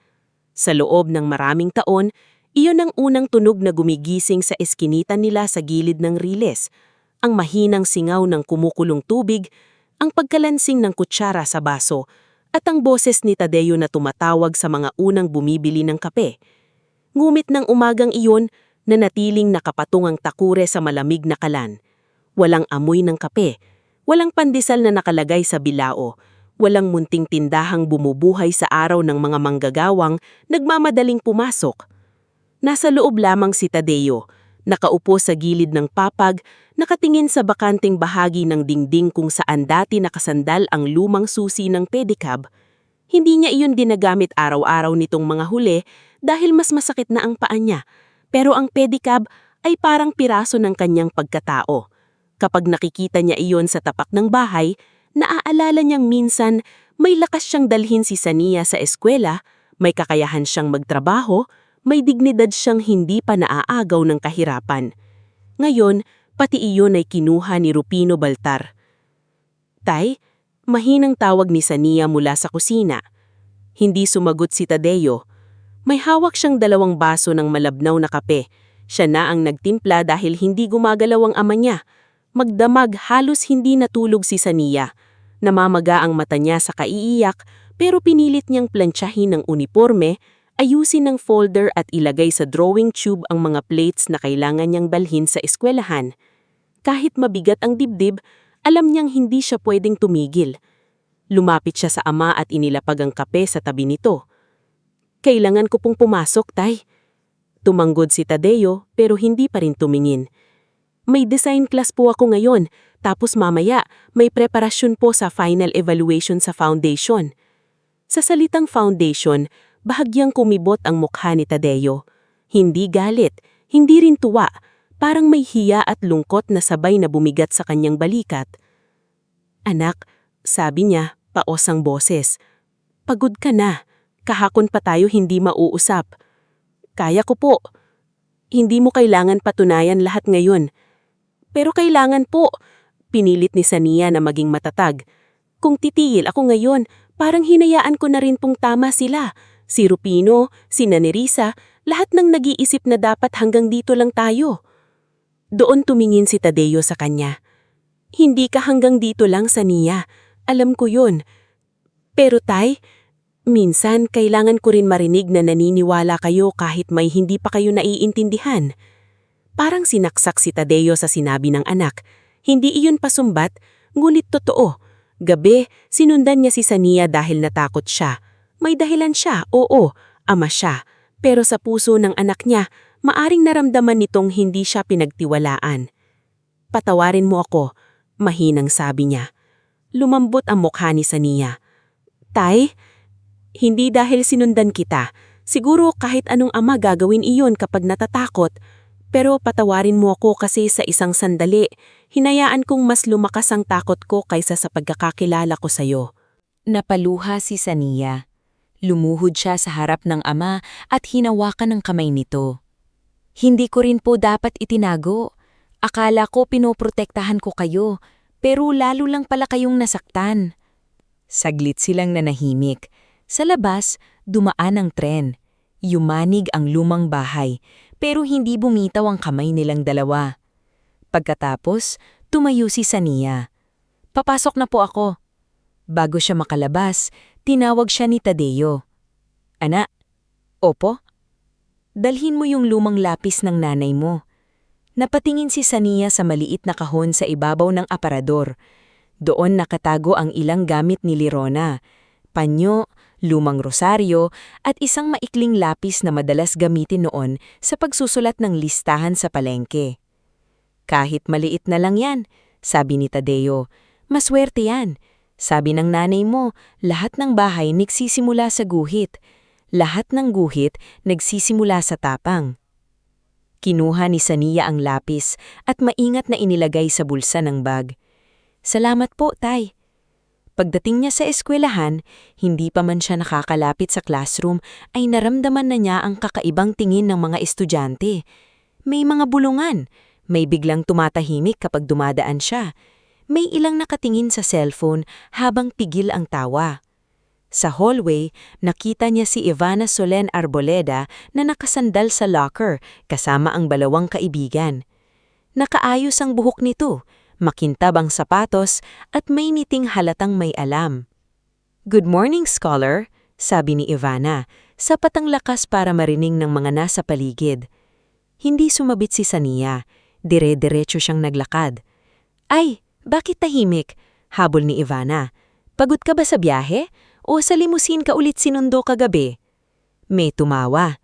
Speaker 2: Sa loob ng maraming taon, iyon ang unang tunog na gumigising sa eskinita nila sa gilid ng riles, ang mahinang singaw ng kumukulong tubig, ang pagkalansing ng kutsara sa baso, at ang boses ni Tadeo na tumatawag sa mga unang bumibili ng kape. Ngumit ng umagang iyon, nanatiling nakapatung ang takure sa malamig na kalan. Walang amoy ng kape, walang pandesal na nakalagay sa bilao, walang munting tindahang bumubuhay sa araw ng mga manggagawang nagmamadaling pumasok. Nasa loob lamang si Tadeo, nakaupo sa gilid ng papag, nakatingin sa bakanting bahagi ng dingding kung saan dati nakasandal ang lumang susi ng pedicab. Hindi niya iyon dinagamit araw-araw nitong mga huli dahil mas masakit na ang paa niya, pero ang pedicab ay parang piraso ng kanyang pagkatao. Kapag nakikita niya iyon sa tapak ng bahay, naaalala niyang minsan may lakas siyang dalhin si Sania sa eskwela, may kakayahan siyang magtrabaho, may dignidad siyang hindi pa naaagaw ng kahirapan. Ngayon, pati iyon ay kinuha ni Rufino Baltar. "Tay?" Mahinang tawag ni Sania mula sa kusina. Hindi sumagot si Tadeo. May hawak siyang 2 baso ng malabnaw na kape. Siya na ang nagtimpla dahil hindi gumagalaw ang ama niya. Magdamag, halos hindi natulog si Sania. Namamaga ang mata niya sa kaiiyak, pero pinilit niyang plantsahin ng uniforme, ayusin ng folder at ilagay sa drawing tube ang mga plates na kailangan niyang dalhin sa eskwelahan. Kahit mabigat ang dibdib, alam niyang hindi siya pwedeng tumigil. Lumapit siya sa ama at inilapag ang kape sa tabi nito. "Kailangan ko pong pumasok, Tay." Tumanggod si Tadeo pero hindi pa rin tumingin. "May design class po ako ngayon, tapos mamaya may preparasyon po sa final evaluation sa foundation." Sa salitang foundation, bahagyang kumibot ang mukha ni Tadeo. Hindi galit, hindi rin tuwa, parang may hiya at lungkot na sabay na bumigat sa kanyang balikat. "Anak," sabi niya, paos ang boses,
Speaker 3: Pagod ka na. Kahapon pa tayo hindi mauusap. Kaya ko po. Hindi mo kailangan patunayan lahat ngayon. Pero kailangan po. Pinilit ni Sania na maging matatag. Kung titigil ako ngayon, parang hinayaan ko na rin pong tama sila. Si Rupino, si Nerissa, lahat ng nag-iisip na dapat hanggang dito lang tayo. Doon tumingin si Tadeo sa kanya. Hindi ka hanggang dito lang, Sania. Alam ko yun. Pero tay, minsan kailangan ko rin marinig na naniniwala kayo kahit may hindi pa kayo naiintindihan. Parang sinaksak si Tadeo sa sinabi ng anak. Hindi iyon pasumbat, ngunit totoo. Gabi, sinundan niya si Sania dahil natakot siya. May dahilan siya, oo, ama siya. Pero sa puso ng anak niya, maaring naramdaman nitong hindi siya pinagtiwalaan. Patawarin mo ako, mahinang sabi niya. Lumambot ang mukha ni Sania. Tay, hindi dahil sinundan kita. Siguro kahit anong ama gagawin iyon kapag natatakot. Pero patawarin mo ako kasi sa isang sandali, hinayaan kong mas lumakas ang takot ko kaysa sa pagkakakilala ko sa'yo.
Speaker 1: Napaluha si Sania. Lumuhod siya sa harap ng ama at hinawakan ng kamay nito. Hindi ko rin po dapat itinago. Akala ko pinoprotektahan ko kayo, pero lalo lang pala kayong nasaktan. Saglit silang nanahimik. Sa labas, dumaan ang tren. Yumanig ang lumang bahay, pero hindi bumitaw ang kamay nilang dalawa. Pagkatapos, tumayo si Sania. Papasok na po ako. Bago siya makalabas, tinawag siya ni Tadeo. Anak, opo? Dalhin mo yung lumang lapis ng nanay mo. Napatingin si Sania sa maliit na kahon sa ibabaw ng aparador. Doon nakatago ang ilang gamit ni Lirona. Panyo, lumang rosaryo, at isang maikling lapis na madalas gamitin noon sa pagsusulat ng listahan sa palengke. Kahit maliit na lang yan, sabi ni Tadeo. Maswerte yan. Sabi ng nanay mo, lahat ng bahay nagsisimula sa guhit. Lahat ng guhit nagsisimula sa tapang. Kinuha ni Sania ang lapis at maingat na inilagay sa bulsa ng bag. Salamat po, tay. Pagdating niya sa eskwelahan, hindi pa man siya nakakalapit sa classroom ay naramdaman na niya ang kakaibang tingin ng mga estudyante. May mga bulungan, may biglang tumatahimik kapag dumadaan siya. May ilang nakatingin sa cellphone habang pigil ang tawa. Sa hallway, nakita niya si Ivana Solen Arboleda na nakasandal sa locker kasama ang balawang kaibigan. Nakaayos ang buhok nito, makintab ang sapatos at may niting halatang may alam. Good morning, scholar, sabi ni Ivana, sapat ang lakas para marinig ng mga nasa paligid. Hindi sumabit si Sania, dire-diretso siyang naglakad. Ay, bakit tahimik? Habol ni Ivana. Pagod ka ba sa biyahe? O sa limusin ka ulit sinundo kagabi? May tumawa.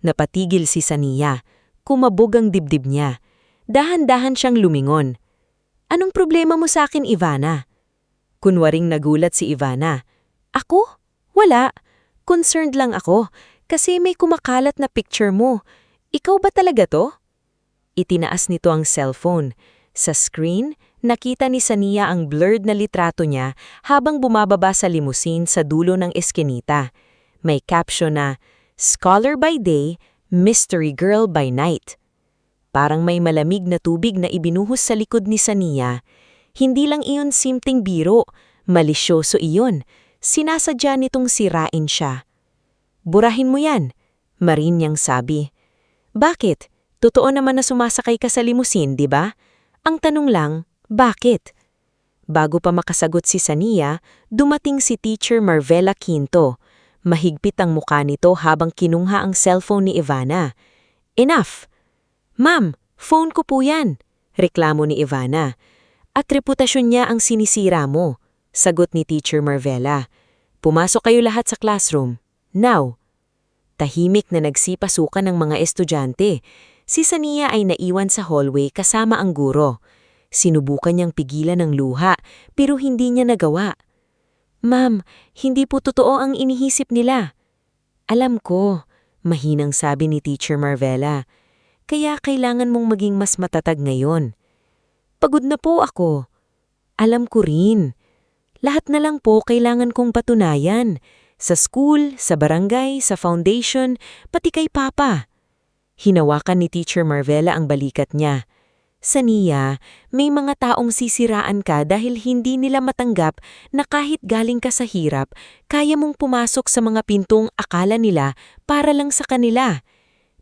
Speaker 1: Napatigil si Sania. Kumabog ang dibdib niya. Dahan-dahan siyang lumingon. Anong problema mo sa akin, Ivana? Kunwaring nagulat si Ivana. Ako? Wala. Concerned lang ako kasi may kumakalat na picture mo. Ikaw ba talaga to? Itinaas nito ang cellphone. Sa screen, nakita ni Sania ang blurred na litrato niya habang bumababa sa limusin sa dulo ng eskinita. May caption na, Scholar by day, Mystery Girl by night. Parang may malamig na tubig na ibinuhos sa likod ni Sania. Hindi lang iyon simpleng biro, malisyoso iyon. Sinasadya nitong sirain siya. Burahin mo yan, Marin niyang sabi. Bakit? Totoo naman na sumasakay ka sa limusin, di ba? Ang tanong lang, bakit? Bago pa makasagot si Sania, dumating si Teacher Marvela Quinto. Mahigpit ang mukha nito habang kinungha ang cellphone ni Ivana. Enough! Ma'am, phone ko po yan, reklamo ni Ivana. At reputasyon niya ang sinisira mo, sagot ni Teacher Marvela. Pumasok kayo lahat sa classroom. Now! Tahimik na nagsipasukan ng mga estudyante. Si Sania ay naiwan sa hallway kasama ang guro. Sinubukan niyang pigilan ng luha pero hindi niya nagawa. Ma'am, hindi po totoo ang inihisip nila. Alam ko, mahinang sabi ni Teacher Marvela. Kaya kailangan mong maging mas matatag ngayon. Pagod na po ako. Alam ko rin. Lahat na lang po kailangan kong patunayan. Sa school, sa barangay, sa foundation, pati kay Papa. Hinawakan ni Teacher Marvela ang balikat niya. Sania, may mga taong sisiraan ka dahil hindi nila matanggap na kahit galing ka sa hirap, kaya mong pumasok sa mga pintong akala nila para lang sa kanila.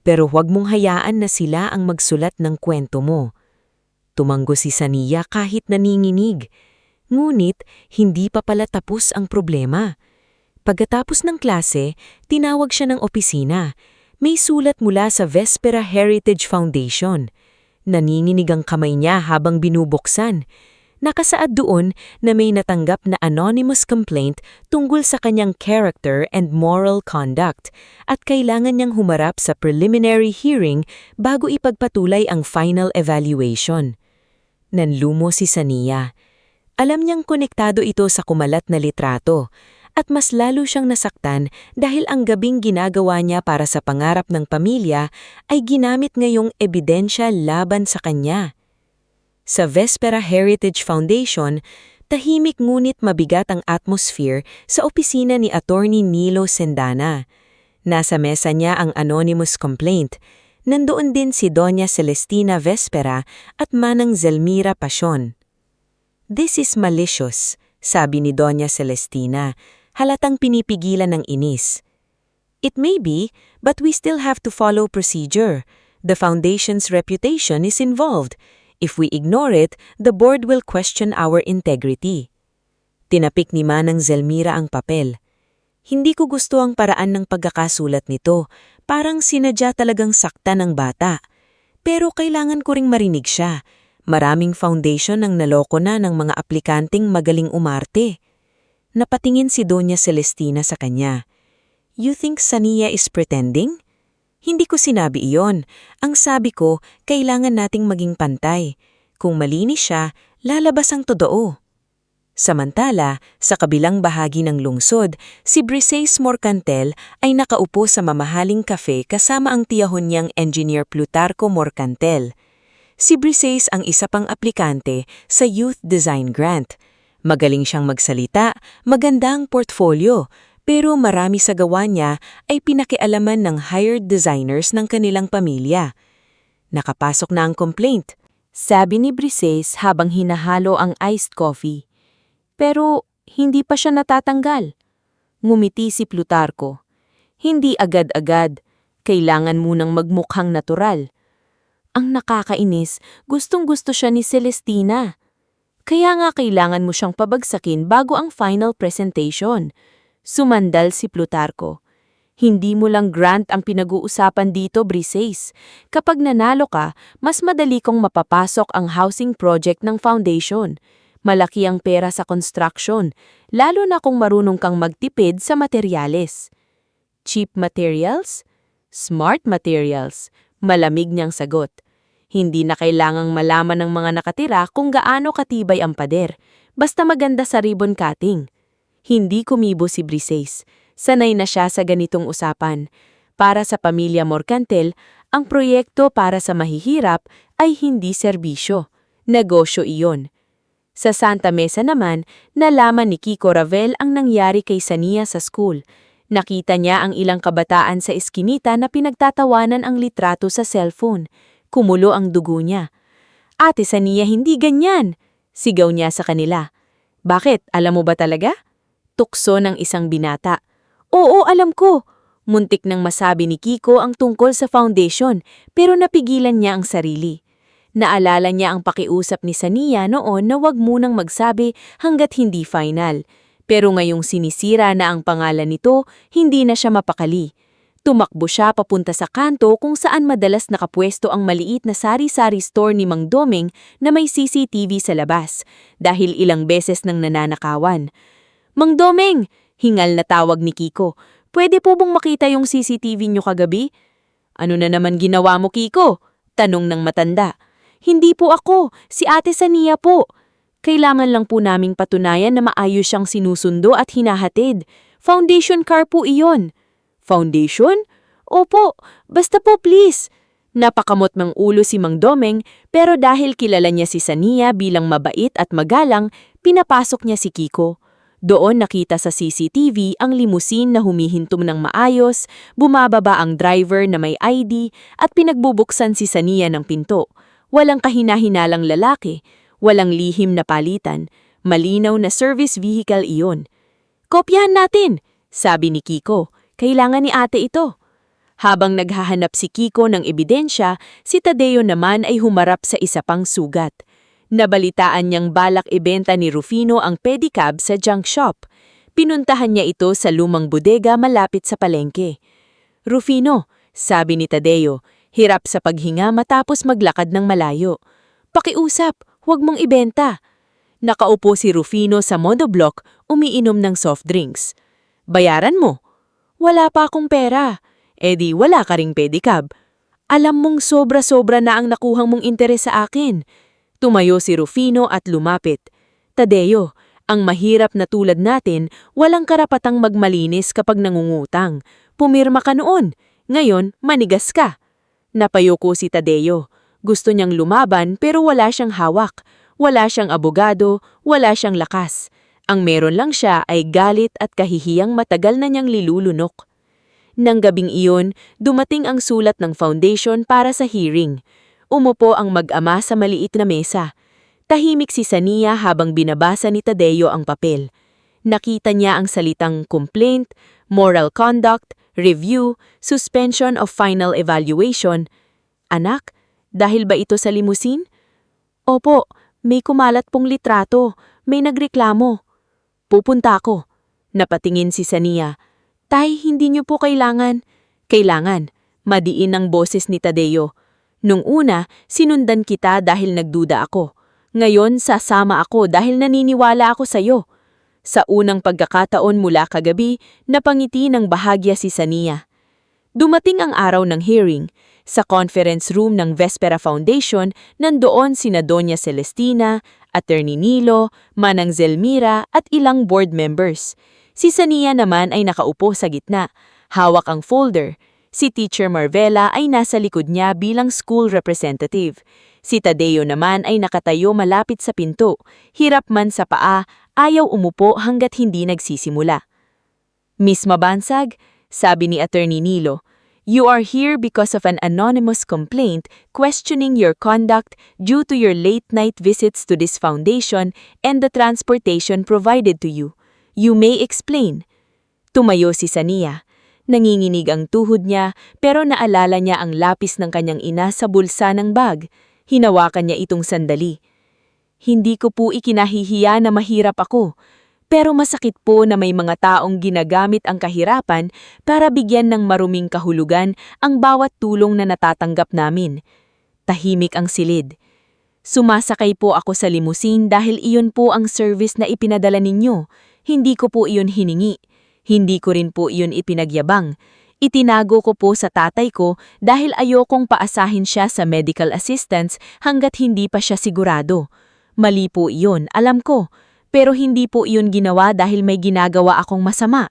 Speaker 1: Pero huwag mong hayaan na sila ang magsulat ng kwento mo. Tumanggo si Sania kahit naninginig. Ngunit, hindi pa pala tapos ang problema. Pagkatapos ng klase, tinawag siya ng opisina. May sulat mula sa Vespera Heritage Foundation. Naninginig ang kamay niya habang binubuksan. Nakasaad doon na may natanggap na anonymous complaint tungkol sa kanyang character and moral conduct at kailangan niyang humarap sa preliminary hearing bago ipagpatuloy ang final evaluation. Nanlumo si Sania. Alam niyang konektado ito sa kumalat na litrato at mas lalo siyang nasaktan dahil ang gabing ginagawa niya para sa pangarap ng pamilya ay ginamit ngayong ebidensya laban sa kanya. Sa Vespera Heritage Foundation, tahimik ngunit mabigat ang atmosphere sa opisina ni Attorney Nilo Sendana. Nasa mesa niya ang anonymous complaint. Nandoon din si Doña Celestina Vespera at Manang Zelmira Pasion. "This is malicious," sabi ni Doña Celestina. Halatang pinipigilan ng inis. "It may be, but we still have to follow procedure. The foundation's reputation is involved. If we ignore it, the board will question our integrity." Tinapik ni Manang Zelmira ang papel. "Hindi ko gusto ang paraan ng pagkakasulat nito. Parang sinadya talagang saktan ng bata. Pero kailangan ko ring marinig siya. Maraming foundation ang naloko na ng mga aplikanteng magaling umarte." Napatingin si Doña Celestina sa kanya. "You think Sania is pretending?" "Hindi ko sinabi iyon. Ang sabi ko, kailangan nating maging pantay. Kung malinis siya, lalabas ang totoo." Samantala, sa kabilang bahagi ng lungsod, si Briseis Morcantel ay nakaupo sa mamahaling kafe kasama ang tiyahon niyang Engineer Plutarco Morcantel. Si Briseis ang isa pang aplikante sa Youth Design Grant. Magaling siyang magsalita, maganda ang portfolio, pero marami sa gawa niya ay pinakialaman ng hired designers ng kanilang pamilya. Nakapasok na ang complaint, sabi ni Briseis habang hinahalo ang iced coffee. Pero hindi pa siya natatanggal. Ngumiti si Plutarco. "Hindi agad-agad. Kailangan munang magmukhang natural." Ang nakakainis, gustong-gusto siya ni Celestina. Kaya nga kailangan mo siyang pabagsakin bago ang final presentation. Sumandal si Plutarco. "Hindi mo lang grant ang pinag-uusapan dito, Briseis. Kapag nanalo ka, mas madali kong mapapasok ang housing project ng foundation. Malaki ang pera sa construction, lalo na kung marunong kang magtipid sa materyales." "Cheap materials? Smart materials," malamig niyang sagot. Hindi na kailangang malaman ng mga nakatira kung gaano katibay ang pader, basta maganda sa ribbon cutting. Hindi kumibo si Briseis. Sanay na siya sa ganitong usapan. Para sa pamilya Morcantel, ang proyekto para sa mahihirap ay hindi serbisyo. Negosyo iyon. Sa Santa Mesa naman, nalaman ni Kiko Ravel ang nangyari kay Sania sa school. Nakita niya ang ilang kabataan sa eskinita na pinagtatawanan ang litrato sa cellphone. Kumulo ang dugo niya. "Ate Sania, hindi ganyan!" sigaw niya sa kanila. "Bakit? Alam mo ba talaga?" Tukso ng isang binata. "Oo, alam ko." Muntik nang masabi ni Kiko ang tungkol sa foundation, pero napigilan niya ang sarili. Naalala niya ang pakiusap ni Sania noon na wag munang magsabi hanggat hindi final. Pero ngayong sinisira na ang pangalan nito, hindi na siya mapakali. Tumakbo siya papunta sa kanto kung saan madalas nakapwesto ang maliit na sari-sari store ni Mang Doming na may CCTV sa labas, dahil ilang beses nang nananakawan. "Mang Doming!" hingal na tawag ni Kiko. "Pwede po bang makita yung CCTV niyo kagabi?" "Ano na naman ginawa mo, Kiko?" tanong ng matanda. "Hindi po ako, si Ate Sania po. Kailangan lang po naming patunayan na maayos siyang sinusundo at hinahatid. Foundation car po iyon." "Foundation? Opo, basta po please." Napakamot ng ulo si Mang Domeng, pero dahil kilala niya si Sania bilang mabait at magalang, pinapasok niya si Kiko.
Speaker 2: Doon nakita sa CCTV ang limusin na humihintom ng maayos, bumababa ang driver na may ID at pinagbubuksan si Sania ng pinto. Walang kahinahinalang lalaki, walang lihim na palitan, malinaw na service vehicle iyon. "Kopyahan natin," sabi ni Kiko. "Kailangan ni ate ito." Habang naghahanap si Kiko ng ebidensya, si Tadeo naman ay humarap sa isa pang sugat. Nabalitaan niyang balak ibenta ni Rufino ang pedicab sa junk shop. Pinuntahan niya ito sa lumang bodega malapit sa palengke. "Rufino," sabi ni Tadeo, hirap sa paghinga matapos maglakad ng malayo. "Pakiusap, huwag mong ibenta." Nakaupo si Rufino sa monoblock, umiinom ng soft drinks. "Bayaran mo." "Wala pa akong pera." "Eh di wala ka ring pedicab. Alam mong sobra-sobra na ang nakuhang mong interes sa akin." Tumayo si Rufino at lumapit. "Tadeo, ang mahirap na tulad natin, walang karapatang magmalinis kapag nangungutang. Pumirma ka noon. Ngayon, manigas ka." Napayoko si Tadeo. Gusto niyang lumaban pero wala siyang hawak. Wala siyang abogado, wala siyang lakas. Ang meron lang siya ay galit at kahihiyang matagal na niyang lilulunok. Nang gabing iyon, dumating ang sulat ng foundation para sa hearing. Umupo ang mag-ama sa maliit na mesa. Tahimik si Sania habang binabasa ni Tadeo ang papel. Nakita niya ang salitang complaint, moral conduct, review, suspension of final evaluation. "Anak, dahil ba ito sa limusin?" "Opo, may kumalat pong litrato. May nagreklamo." "Pupunta ako." Napatingin si Sania. "Tay, hindi niyo po kailangan." "Kailangan." Madiin ang boses ni Tadeo. "Nung una, sinundan kita dahil nagduda ako. Ngayon, sasama ako dahil naniniwala ako sa'yo." Sa unang pagkakataon mula kagabi, napangiti ng bahagya si Sania. Dumating ang araw ng hearing. Sa conference room ng Vespera Foundation, nandoon sina Doña Celestina, Attorney Nilo, Manang Zelmira at ilang board members. Si Sania naman ay nakaupo sa gitna, hawak ang folder. Si Teacher Marvela ay nasa likod niya bilang school representative. Si Tadeo naman ay nakatayo malapit sa pinto. Hirap man sa paa, ayaw umupo hanggat hindi nagsisimula. "Miss Mabansag," sabi ni Attorney Nilo, "you are here because of an anonymous complaint questioning your conduct due to your late-night visits to this foundation and the transportation provided to you. You may explain." Tumayo si Sania. Nanginginig ang tuhod niya pero naalala niya ang lapis ng kanyang ina sa bulsa ng bag. Hinawakan niya itong sandali. "Hindi ko po ikinahihiya na mahirap ako, pero masakit po na may mga taong ginagamit ang kahirapan para bigyan ng maruming kahulugan ang bawat tulong na natatanggap namin." Tahimik ang silid. "Sumasakay po ako sa limusin dahil iyon po ang service na ipinadala ninyo. Hindi ko po iyon hiningi. Hindi ko rin po iyon ipinagyabang. Itinago ko po sa tatay ko dahil ayokong paasahin siya sa medical assistance hanggat hindi pa siya sigurado. Mali po iyon, alam ko. Pero hindi po iyon ginawa dahil may ginagawa akong masama.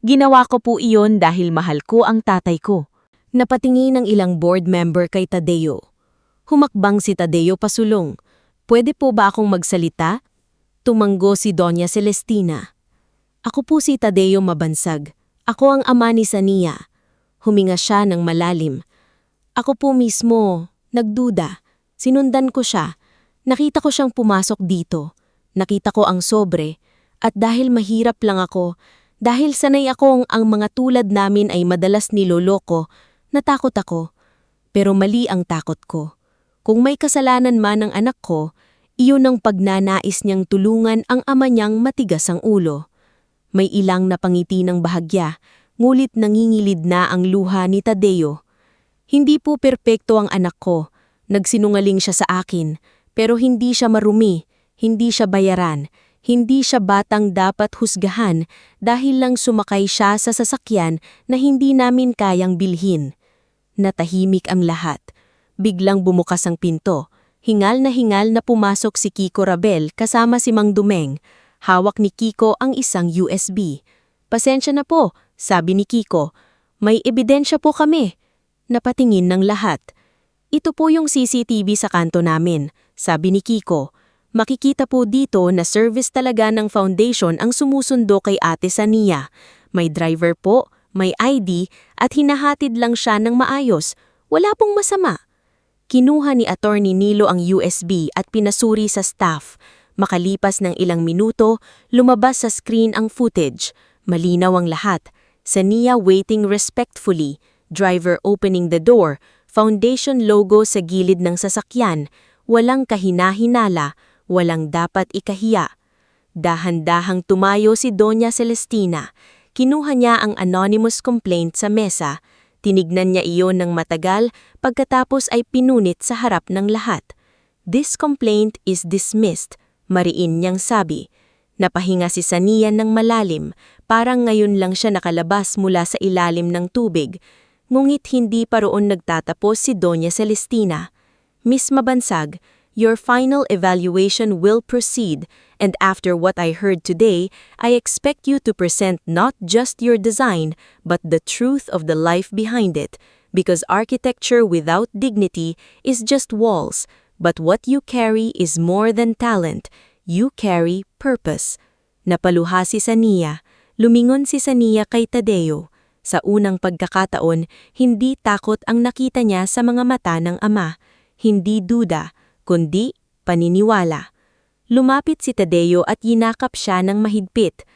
Speaker 2: Ginawa ko po iyon dahil mahal ko ang tatay ko." Napatingin ang ilang board member kay Tadeo. Humakbang si Tadeo pasulong. "Pwede po ba akong magsalita?" Tumanggo si Doña Celestina. "Ako po si Tadeo Mabansag. Ako ang ama ni Sania." Huminga siya ng malalim. "Ako po mismo, nagduda. Sinundan ko siya. Nakita ko siyang pumasok dito. Nakita ko ang sobre. At dahil mahirap lang ako, dahil sanay akong ang mga tulad namin ay madalas niloloko, natakot ako. Pero mali ang takot ko. Kung may kasalanan man ang anak ko, iyon ang pagnanais niyang tulungan ang ama niyang matigas ang ulo." May ilang napangiti ng bahagya, ngulit nangingilid na ang luha ni Tadeo. "Hindi po perpekto ang anak ko. Nagsinungaling siya sa akin, pero hindi siya marumi, hindi siya bayaran, hindi siya batang dapat husgahan dahil lang sumakay siya sa sasakyan na hindi namin kayang bilhin." Natahimik ang lahat. Biglang bumukas ang pinto. Hingal na pumasok si Kiko Rabel kasama si Mang Dumeng. Hawak ni Kiko ang isang USB. "Pasensya na po," sabi ni Kiko. "May ebidensya po kami." Napatingin ng lahat. "Ito po yung CCTV sa kanto namin," sabi ni Kiko.
Speaker 3: Makikita po dito na service talaga ng foundation ang sumusundo kay Ate Sania. May driver po, may ID, at hinahatid lang siya ng maayos. Wala pong masama. Kinuha ni Attorney Nilo ang USB at pinasuri sa staff. Makalipas ng ilang minuto, lumabas sa screen ang footage. Malinaw ang lahat. Sania waiting respectfully, driver opening the door, foundation logo sa gilid ng sasakyan, walang kahina-hinala, walang dapat ikahiya. Dahan-dahang tumayo si Doña Celestina. Kinuha niya ang anonymous complaint sa mesa. Tinignan niya iyon ng matagal pagkatapos ay pinunit sa harap ng lahat. This complaint is dismissed, mariin niyang sabi. Napahinga si Sania ng malalim, parang ngayon lang siya nakalabas mula sa ilalim ng tubig. Ngunit hindi pa roon nagtatapos si Doña Celestina. Miss Mabansag, your final evaluation will proceed, and after what I heard today, I expect you to present not just your design, but the truth of the life behind it, because architecture without dignity is just walls, but what you carry is more than talent. You carry purpose. Napaluha si Sania. Lumingon si Sania kay Tadeo. Sa unang pagkakataon, hindi takot ang nakita niya sa mga mata ng ama. Hindi duda, kundi paniniwala. Lumapit si Tadeo at yinakap siya ng mahigpit.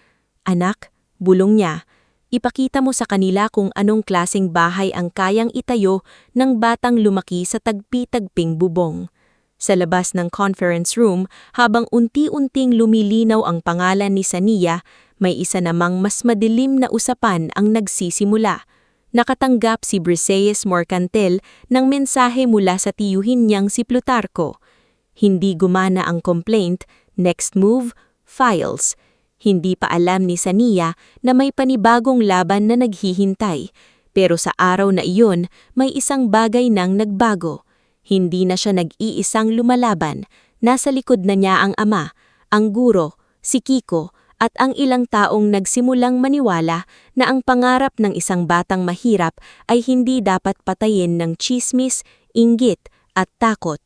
Speaker 3: Anak, bulong niya, ipakita mo sa kanila kung anong klaseng bahay ang kayang itayo ng batang lumaki sa tagpi-tagping bubong. Sa labas ng conference room, habang unti-unting lumilinaw ang pangalan ni Sania, may isa namang mas madilim na usapan ang nagsisimula. Nakatanggap si Briseis Morcantel ng mensahe mula sa tiyuhin niyang si Plutarco. Hindi gumana ang complaint, next move, files. Hindi pa alam ni Sania na may panibagong laban na naghihintay. Pero sa araw na iyon, may isang bagay nang nagbago. Hindi na siya nag-iisang lumalaban. Nasa likod na niya ang ama, ang guro, si Kiko, at ang ilang taong nagsimulang maniwala na ang pangarap ng isang batang mahirap ay hindi dapat patayin ng tsismis, inggit, at takot.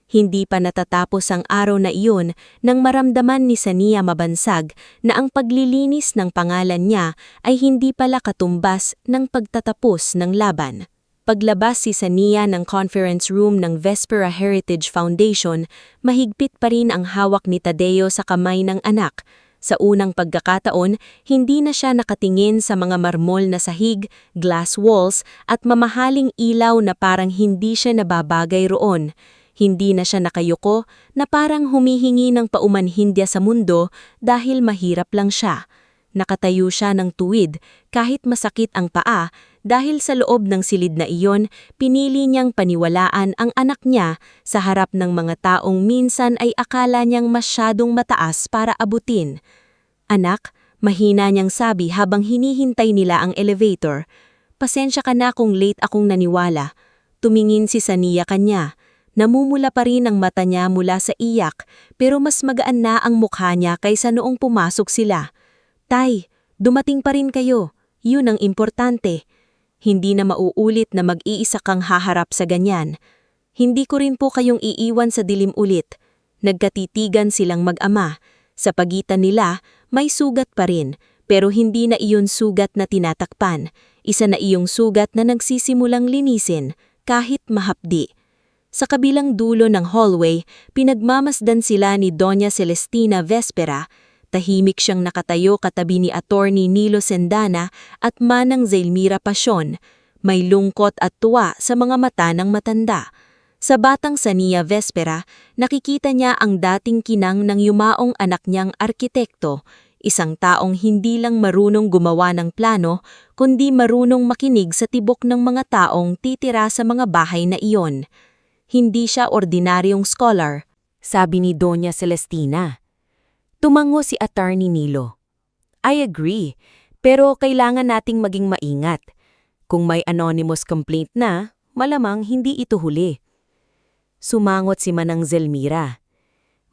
Speaker 3: Hindi pa natatapos ang araw na iyon nang maramdaman ni Sania Mabansag na ang paglilinis ng pangalan niya ay hindi pala katumbas ng pagtatapos ng laban. Paglabas si Sania ng conference room ng Vespera Heritage Foundation, mahigpit pa rin ang hawak ni Tadeo sa kamay ng anak. Sa unang pagkakataon, hindi na siya nakatingin sa mga marmol na sahig, glass walls, at mamahaling ilaw na parang hindi siya nababagay roon. Hindi na siya nakayuko na parang humihingi ng paumanhindya sa mundo dahil mahirap lang siya. Nakatayo siya ng tuwid kahit masakit ang paa dahil sa loob ng silid na iyon, pinili niyang paniwalaan ang anak niya sa harap ng mga taong minsan ay akala niyang masyadong mataas para abutin. Anak, mahina niyang sabi habang hinihintay nila ang elevator. Pasensya ka na kung late akong naniwala. Tumingin si Sania kanya. Namumula pa rin ang mata niya mula sa iyak pero mas magaan na ang mukha niya kaysa noong pumasok sila. Tay, dumating pa rin kayo. Yun ang importante. Hindi na mauulit na mag-iisa kang haharap sa ganyan. Hindi ko rin po kayong iiwan sa dilim ulit. Nagkatitigan silang mag-ama. Sa pagitan nila, may sugat pa rin, pero hindi na iyon sugat na tinatakpan. Isa na iyong sugat na nagsisimulang linisin, kahit mahapdi. Sa kabilang dulo ng hallway, pinagmamasdan sila ni Doña Celestina Vespera. Tahimik siyang nakatayo katabi ni Attorney Nilo Sendana at Manang Zelmira Pasyon. May lungkot at tuwa sa mga mata ng matanda. Sa batang Sania Vespera, nakikita niya ang dating kinang ng yumaong anak niyang arkitekto, isang taong hindi lang marunong gumawa ng plano, kundi marunong makinig sa tibok ng mga taong titira sa mga bahay na iyon. Hindi siya ordinaryong scholar, sabi ni Doña Celestina. Tumango si Attorney Nilo. I agree, pero kailangan nating maging maingat. Kung may anonymous complaint na, malamang hindi ito huli. Sumangot si Manang Zelmira.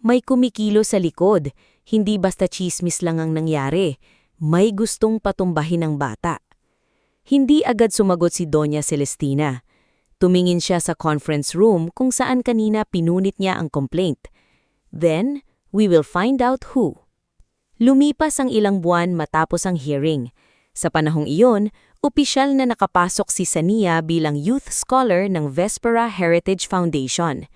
Speaker 3: May kumikilo sa likod, hindi basta chismis lang ang nangyari. May gustong patumbahin ng bata. Hindi agad sumagot si Doña Celestina. Tumingin siya sa conference room kung saan kanina pinunit niya ang complaint.
Speaker 2: Then, we will find out who. Lumipas ang ilang buwan matapos ang hearing. Sa panahong iyon, opisyal na nakapasok si Sania bilang youth scholar ng Vespera Heritage Foundation.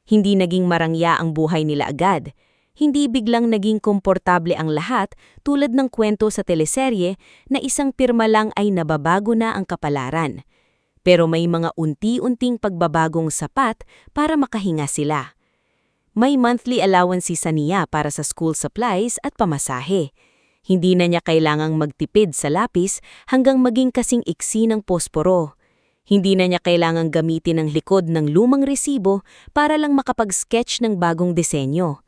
Speaker 2: Hindi naging marangya ang buhay nila agad. Hindi biglang naging komportable ang lahat tulad ng kwento sa teleserye na isang pirma lang ay nababago na ang kapalaran. Pero may mga unti-unting pagbabagong sapat para makahinga sila. May monthly allowance si Sania para sa school supplies at pamasahe. Hindi na niya kailangang magtipid sa lapis hanggang maging kasing iksi ng posporo. Hindi na niya kailangang gamitin ang likod ng lumang resibo para lang makapag-sketch ng bagong disenyo.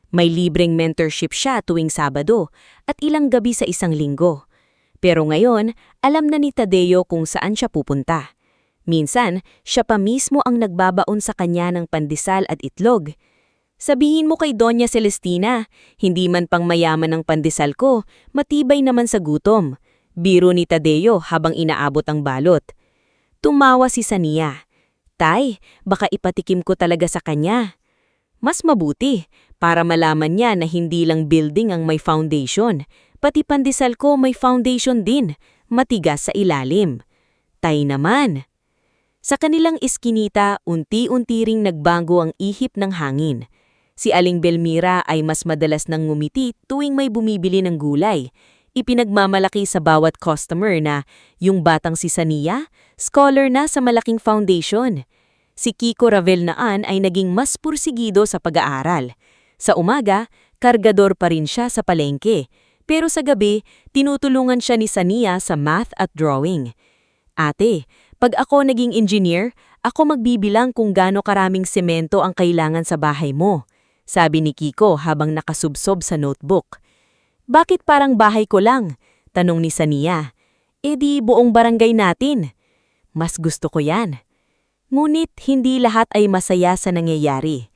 Speaker 2: May libreng mentorship siya tuwing Sabado at ilang gabi sa isang linggo. Pero ngayon, alam na ni Tadeo kung saan siya pupunta. Minsan, siya pa mismo ang nagbabaon sa kanya ng pandesal at itlog. Sabihin mo kay Doña Celestina, hindi man pang mayaman ang pandesal ko, matibay naman sa gutom. Biro ni Tadeo habang inaabot ang balot. Tumawa si Sania. Tay, baka ipatikim ko talaga sa kanya. Mas mabuti, para malaman niya na hindi lang building ang may foundation. Pati pandesal ko may foundation din, matigas sa ilalim. Tay naman. Sa kanilang iskinita, unti-unti ring nagbago ang ihip ng hangin. Si Aling Belmira ay mas madalas nang ngumiti tuwing may bumibili ng gulay. Ipinagmamalaki sa bawat customer na yung batang si Sania, scholar na sa malaking foundation. Si Kiko Ravelnaan ay naging mas pursigido sa pag-aaral. Sa umaga, kargador pa rin siya sa palengke. Pero sa gabi, tinutulungan siya ni Sania sa math at drawing. Ate, pag ako naging engineer, ako magbibilang kung gaano karaming semento ang kailangan sa bahay mo. Sabi ni Kiko habang nakasubsob sa notebook. Bakit parang bahay ko lang? Tanong ni Sania. E di buong barangay natin. Mas gusto ko yan. Ngunit hindi lahat ay masaya sa nangyayari.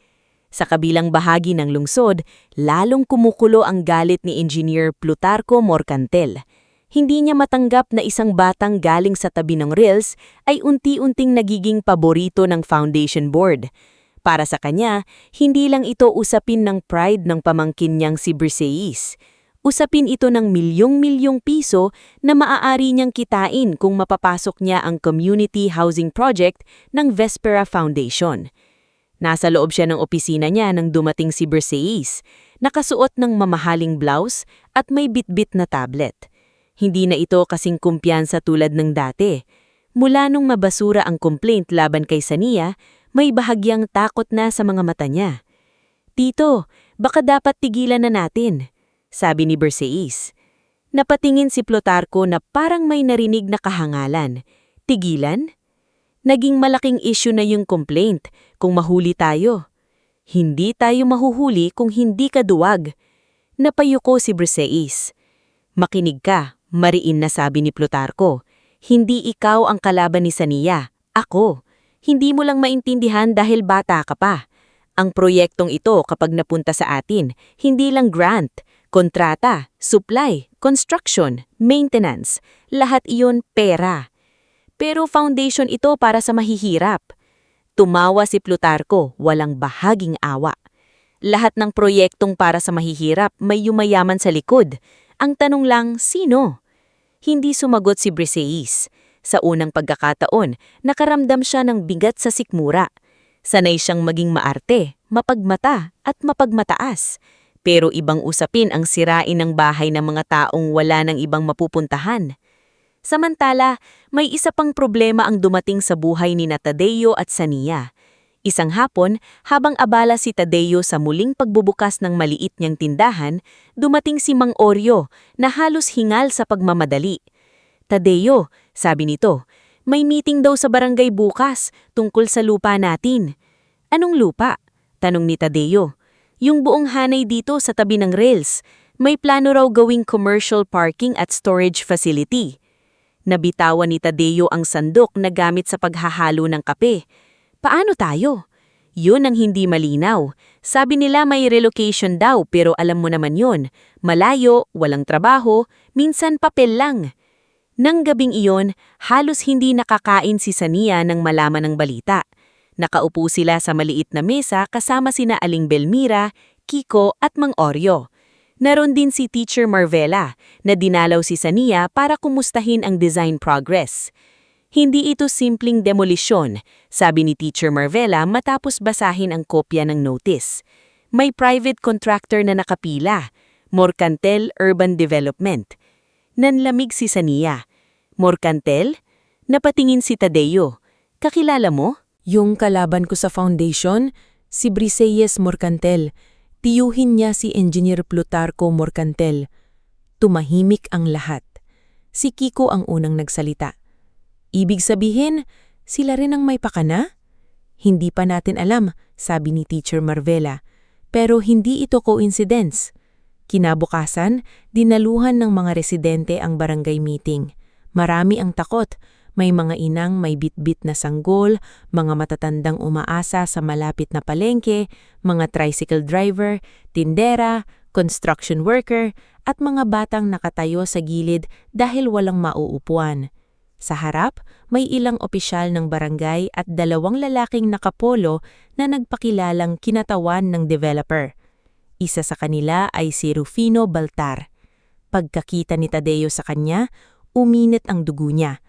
Speaker 2: Sa kabilang bahagi ng lungsod, lalong kumukulo ang galit ni Engineer Plutarco Morcantel. Hindi niya matanggap na isang batang galing sa tabi ng rails ay unti-unting nagiging paborito ng foundation board. Para sa kanya, hindi lang ito usapin ng pride ng pamangkin niyang si Briseis. Usapin ito ng milyong-milyong piso na maaari niyang kitain kung mapapasok niya ang community housing project ng Vespera Foundation. Nasa loob siya ng opisina niya nang dumating si Briseis, nakasuot ng mamahaling blouse at may bitbit na tablet. Hindi na ito kasing kumpiyansa tulad ng dati. Mula nung mabasura ang complaint laban kay Sania, may bahagyang takot na sa mga mata niya. Tito, baka dapat tigilan na natin, sabi ni Briseis. Napatingin si Plutarco na parang may narinig na kahangalan. Tigilan? Naging malaking issue na yung complaint kung mahuli tayo. Hindi tayo mahuhuli kung hindi ka duwag. Napayuko si Briseis. Makinig ka, mariin na sabi ni Plutarco. Hindi ikaw ang kalaban ni Sania, ako. Hindi mo lang maintindihan dahil bata ka pa. Ang proyektong ito kapag napunta sa atin, hindi lang grant, kontrata, supply, construction, maintenance, lahat iyon pera. Pero foundation ito para sa mahihirap. Tumawa si Plutarco, walang bahaging awa. Lahat ng proyektong para sa mahihirap may yumayaman sa likod. Ang tanong lang, sino? Hindi sumagot si Briseis. Sa unang pagkakataon, nakaramdam siya ng bigat sa sikmura. Sanay siyang maging maarte, mapagmata at mapagmataas. Pero ibang usapin ang sirain ng bahay ng mga taong wala ng ibang mapupuntahan. Samantala, may isa pang problema ang dumating sa buhay ni Tadeo at Sania. Isang hapon, habang abala si Tadeo sa muling pagbubukas ng maliit niyang tindahan, dumating si Mang Oryo na halos hingal sa pagmamadali. Tadeo, sabi nito, may meeting daw sa barangay bukas tungkol sa lupa natin. Anong lupa? Tanong ni Tadeo. Yung buong hanay dito sa tabi ng rails. May plano raw gawing commercial parking at storage facility. Nabitawan ni Tadeo ang sandok na gamit sa paghahalo ng kape. Paano tayo? Yun ang hindi malinaw. Sabi nila may relocation daw pero alam mo naman yun. Malayo, walang trabaho, minsan papel lang. Nang gabing iyon, halos hindi nakakain si Sania nang malaman ng balita. Nakaupo sila sa maliit na mesa kasama sina Aling Belmira, Kiko at Mang Oreo. Naroon din si Teacher Marvela na dinalaw si Sania para kumustahin ang design progress. Hindi ito simpleng demolisyon, sabi ni Teacher Marvela matapos basahin ang kopya ng notice. May private contractor na nakapila, Morcantel Urban Development. Nanlamig si Sania. Morcantel? Napatingin si Tadeo. Kakilala mo?
Speaker 4: Yung kalaban ko sa foundation, si Briseyes Morcantel. Tiyuhin niya si Engineer Plutarco Morcantel. Tumahimik ang lahat. Si Kiko ang unang nagsalita. Ibig sabihin, sila rin ang may pakana? Hindi pa natin alam, sabi ni Teacher Marvela. Pero hindi ito coincidence. Kinabukasan, dinaluhan ng mga residente ang barangay meeting. Marami ang takot. May mga inang may bitbit na sanggol, mga matatandang umaasa sa malapit na palengke, mga tricycle driver, tindera, construction worker, at mga batang nakatayo sa gilid dahil walang mauupuan. Sa harap, may ilang opisyal ng barangay at 2 lalaking nakapolo na nagpakilalang kinatawan ng developer. Isa sa kanila ay si Rufino Baltar. Pagkakita ni Tadeo sa kanya, uminit ang dugo niya.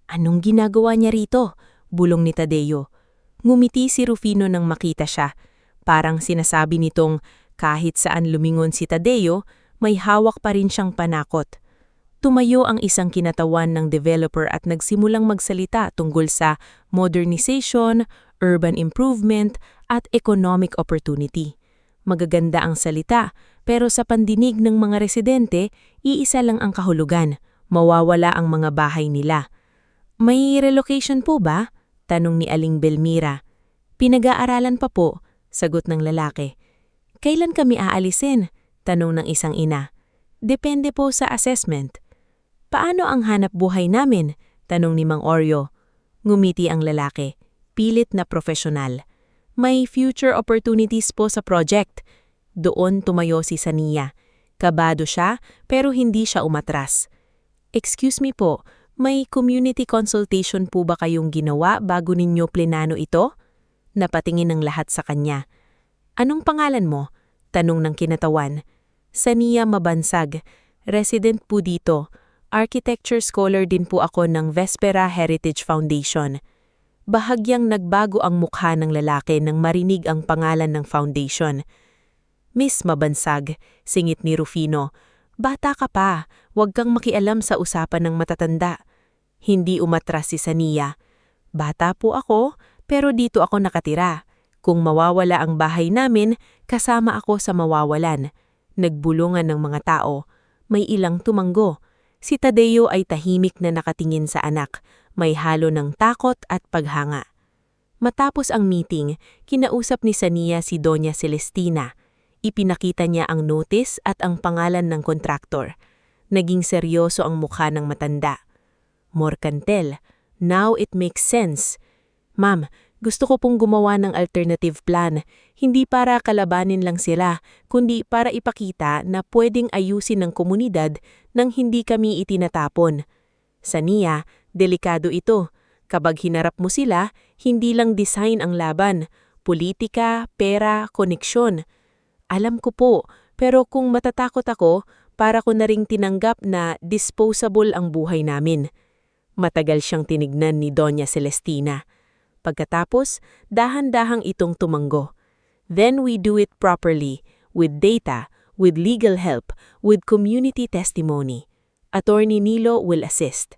Speaker 4: Anong ginagawa niya rito? Bulong ni Tadeo. Ngumiti si Rufino nang makita siya. Parang sinasabi nitong kahit saan lumingon si Tadeo, may hawak pa rin siyang panakot. Tumayo ang isang kinatawan ng developer at nagsimulang magsalita tungkol sa modernization, urban improvement, at economic opportunity. Magaganda ang salita, pero sa pandinig ng mga residente, iisa lang ang kahulugan, mawawala ang mga bahay nila. May relocation po ba? Tanong ni Aling Belmira. Pinag-aaralan pa po, sagot ng lalaki. Kailan kami aalisin? Tanong ng isang ina. Depende po sa assessment. Paano ang hanap buhay namin? Tanong ni Mang Oreo. Ngumiti ang lalaki, pilit na profesional. May future opportunities po sa project. Doon tumayo si Sania. Kabado siya pero hindi siya umatras. Excuse me po, may community consultation po ba kayong ginawa bago ninyo plenano ito? Napatingin ang lahat sa kanya. Anong pangalan mo? Tanong ng kinatawan. Sania Mabansag. Resident po dito. Architecture scholar din po ako ng Vespera Heritage Foundation. Bahagyang nagbago ang mukha ng lalaki nang marinig ang pangalan ng foundation. Miss Mabansag, singit ni Rufino, bata ka pa, huwag kang makialam sa usapan ng matatanda. Hindi umatras si Sania. Bata po ako, pero dito ako nakatira. Kung mawawala ang bahay namin, kasama ako sa mawawalan. Nagbulungan ng mga tao. May ilang tumanggo. Si Tadeo ay tahimik na nakatingin sa anak. May halo ng takot at paghanga. Matapos ang meeting, kinausap ni Sania si Doña Celestina. Ipinakita niya ang notice at ang pangalan ng kontraktor. Naging seryoso ang mukha ng matanda. Morcantel, now it makes sense. Ma'am, gusto ko pong gumawa ng alternative plan. Hindi para kalabanin lang sila, kundi para ipakita na pwedeng ayusin ng komunidad nang hindi kami itinatapon. Sania, delikado ito. Kapag hinarap mo sila, hindi lang design ang laban. Politika, pera, koneksyon. Alam ko po, pero kung matatakot ako, para ko na ring tinanggap na disposable ang buhay namin. Matagal siyang tinignan ni Doña Celestina. Pagkatapos, dahan-dahang itong tumanggo. Then we do it properly, with data, with legal help, with community testimony. Attorney Nilo will assist.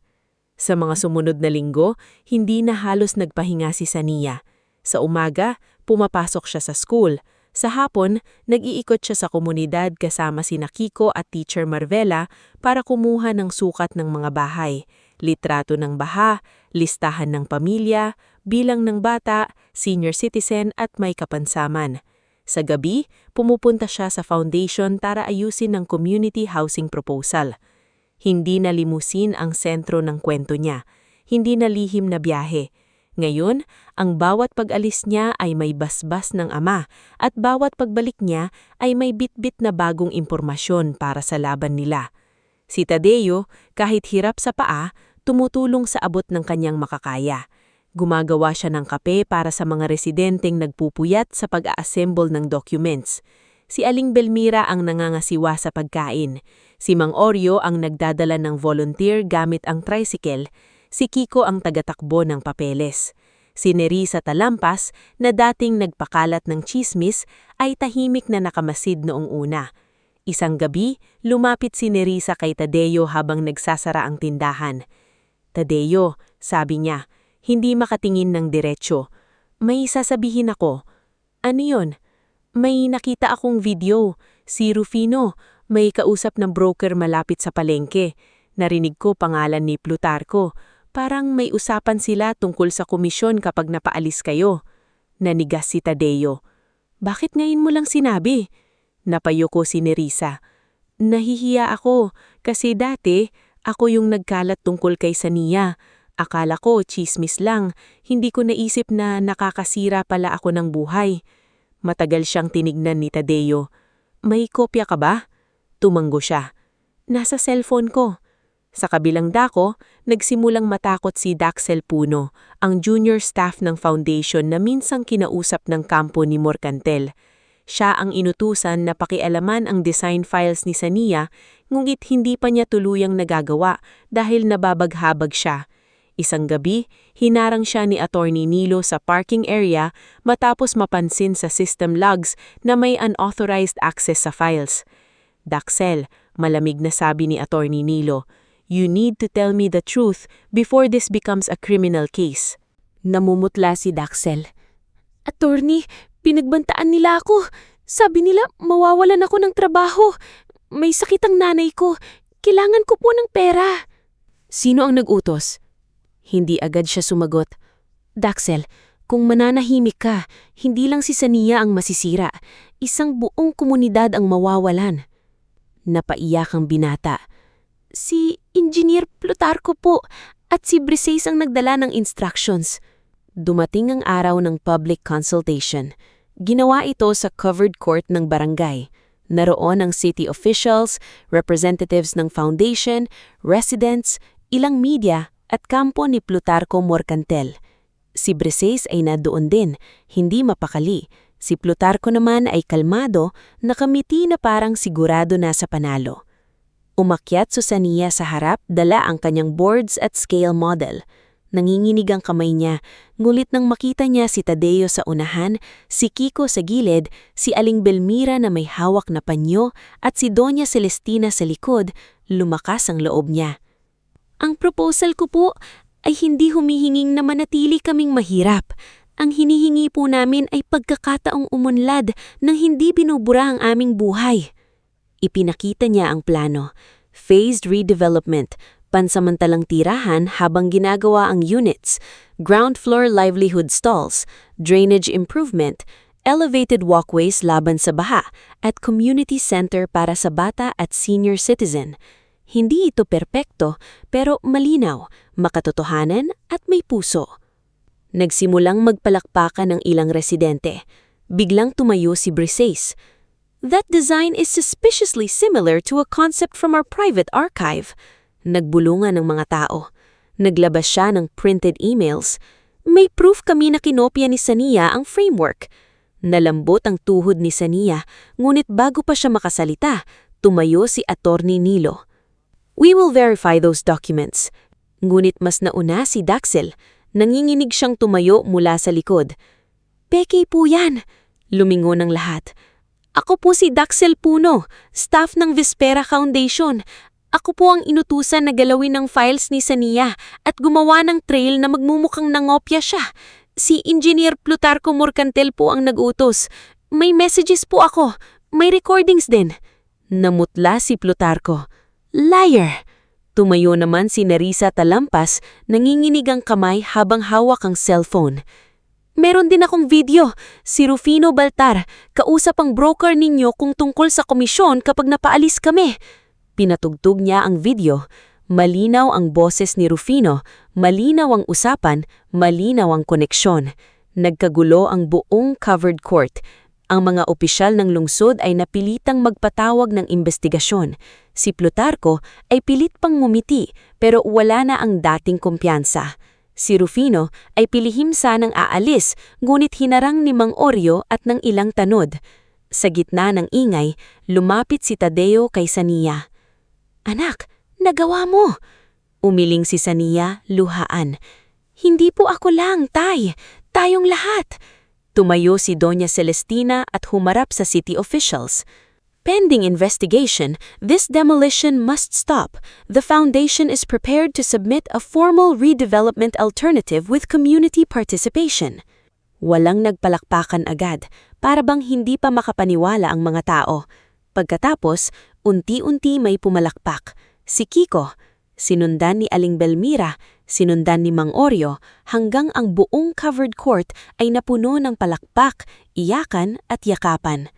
Speaker 4: Sa mga sumunod na linggo, hindi na halos nagpahinga si Sania. Sa umaga, pumapasok siya sa school. Sa hapon, nag-iikot siya sa komunidad kasama sina Kiko at Teacher Marvela para kumuha ng sukat ng mga bahay, litrato ng baha, listahan ng pamilya, bilang ng bata, senior citizen at may kapansaman. Sa gabi, pumupunta siya sa foundation para ayusin ang community housing proposal. Hindi na limusin ang sentro ng kwento niya, hindi na lihim na biyahe. Ngayon, ang bawat pag-alis niya ay may basbas ng ama at bawat pagbalik niya ay may bitbit na bagong impormasyon para sa laban nila. Si Tadeo, kahit hirap sa paa, tumutulong sa abot ng kanyang makakaya. Gumagawa siya ng kape para sa mga residenteng nagpupuyat sa pag-a-assemble ng documents.
Speaker 3: Si Aling Belmira ang nangangasiwa sa pagkain. Si Mang Oryo ang nagdadala ng volunteer gamit ang tricycle. Si Kiko ang tagatakbo ng papeles. Si Nerissa Talampas, na dating nagpakalat ng tsismis, ay tahimik na nakamasid noong una. Isang gabi, lumapit si Nerissa kay Tadeo habang nagsasara ang tindahan. "Tadeo," sabi niya, hindi makatingin ng diretsyo. "May sasabihin ako." "Ano yun?" "May nakita akong video. Si Rufino, may kausap ng broker malapit sa palengke. Narinig ko pangalan ni Plutarco. Parang may usapan sila tungkol sa komisyon kapag napaalis kayo." Nanigas si Tadeo. "Bakit ngayon mo lang sinabi?" Napayuko si Nerissa. "Nahihiya ako kasi dati ako yung nagkalat tungkol kay Sania. Akala ko chismis lang, hindi ko naisip na nakakasira pala ako ng buhay." Matagal siyang tinignan ni Tadeo. "May kopya ka ba?" Tumanggo siya. "Nasa cellphone ko." Sa kabilang dako, nagsimulang matakot si Daxel Puno, ang junior staff ng foundation na minsang kinausap ng kampo ni Morcantel. Siya ang inutusan na pakialaman ang design files ni Sania, ngunit hindi pa niya tuluyang nagagawa dahil nababaghabag siya. Isang gabi, hinarang siya ni Attorney Nilo sa parking area matapos mapansin sa system logs na may unauthorized access sa files. "Daxel," malamig na sabi ni Attorney Nilo, "you need to tell me the truth before this becomes a criminal case."
Speaker 4: Namumutla si Daxel. "Attorney, pinagbantaan nila ako. Sabi nila mawawalan ako ng trabaho. May sakit ang nanay ko. Kailangan ko po ng pera." "Sino ang nag-utos?" Hindi agad siya sumagot. "Daxel, kung mananahimik ka, hindi lang si Sania ang masisira. Isang buong komunidad ang mawawalan." Napaiyak ang binata. "Si Engineer Plutarco po at si Briseis ang nagdala ng instructions." Dumating ang araw ng public consultation. Ginawa ito sa covered court ng barangay. Naroon ang city officials, representatives ng foundation, residents, ilang media, at kampo ni Plutarco Morcantel. Si Briseis ay nadoon din, hindi mapakali. Si Plutarco naman ay kalmado, nakamiti na parang sigurado na sa panalo. Umakyat si Sania sa harap, dala ang kanyang boards at scale model. Nanginginig ang kamay niya, ngulit nang makita niya si Tadeo sa unahan, si Kiko sa gilid, si Aling Belmira na may hawak na panyo, at si Doña Celestina sa likod, lumakas ang loob niya. "Ang proposal ko po ay hindi humihinging na manatili kaming mahirap. Ang hinihingi po namin ay pagkakataong umunlad nang hindi binubura ang aming buhay." Ipinakita niya ang plano. Phased redevelopment, pansamantalang tirahan habang ginagawa ang units, ground floor livelihood stalls, drainage improvement, elevated walkways laban sa baha, at community center para sa bata at senior citizen. Hindi ito perpekto, pero malinaw, makatotohanan at may puso. Nagsimulang magpalakpakan ng ilang residente. Biglang tumayo si Briseis. "That design is suspiciously similar to a concept from our private archive." Nagbulungan ng mga tao. Naglabas siya ng printed emails. "May proof kami na kinopya ni Sania ang framework." Nalambot ang tuhod ni Sania, ngunit bago pa siya makasalita, tumayo si Attorney Nilo. "We will verify those documents." Ngunit mas nauna si Daxel. Nanginginig siyang tumayo mula sa likod. "Peke po yan!" Lumingon ang lahat. "Ako po si Daxel Puno, staff ng Vespera Foundation. Ako po ang inutusan na galawin ng files ni Sania at gumawa ng trail na magmumukhang nangopya siya. Si Engineer Plutarco Morcantel po ang nag-utos. May messages po ako. May recordings din." Namutla si Plutarco. "Liar!" Tumayo naman si Nerissa Talampas, nanginginig ang kamay habang hawak ang cellphone. "Meron din akong video. Si Rufino Baltar, kausap ang broker ninyo kung tungkol sa komisyon kapag napaalis kami." Pinatugtog niya ang video. Malinaw ang boses ni Rufino, malinaw ang usapan, malinaw ang koneksyon. Nagkagulo ang buong covered court. Ang mga opisyal ng lungsod ay napilitang magpatawag ng investigasyon. Si Plutarco ay pilit pang ngumiti pero wala na ang dating kumpiyansa. Si Rufino ay pilihim sanang aalis, ngunit hinarang ni Mang Oryo at ng ilang tanod.
Speaker 3: Sa gitna ng ingay, lumapit si Tadeo kay Sania. "Anak, nagawa mo!" Umiling si Sania, luhaan. "Hindi po ako lang, Tay. Tayong lahat." Tumayo si Doña Celestina at humarap sa city officials. "Pending investigation, this demolition must stop. The foundation is prepared to submit a formal redevelopment alternative with community participation." Walang nagpalakpakan agad, para bang hindi pa makapaniwala ang mga tao. Pagkatapos, unti-unti may pumalakpak. Si Kiko, sinundan ni Aling Belmira, sinundan ni Mang Oryo, hanggang ang buong covered court ay napuno ng palakpak, iyakan at yakapan.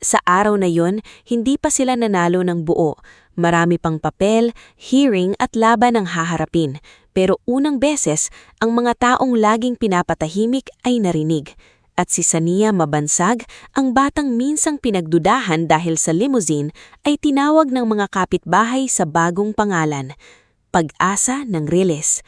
Speaker 3: Sa araw na yon, hindi pa sila nanalo ng buo. Marami pang papel, hearing at laban ang haharapin. Pero unang beses, ang mga taong laging pinapatahimik ay narinig. At si Sania Mabansag, ang batang minsang pinagdudahan dahil sa limousine, ay tinawag ng mga kapitbahay sa bagong pangalan, Pag-asa ng Riles.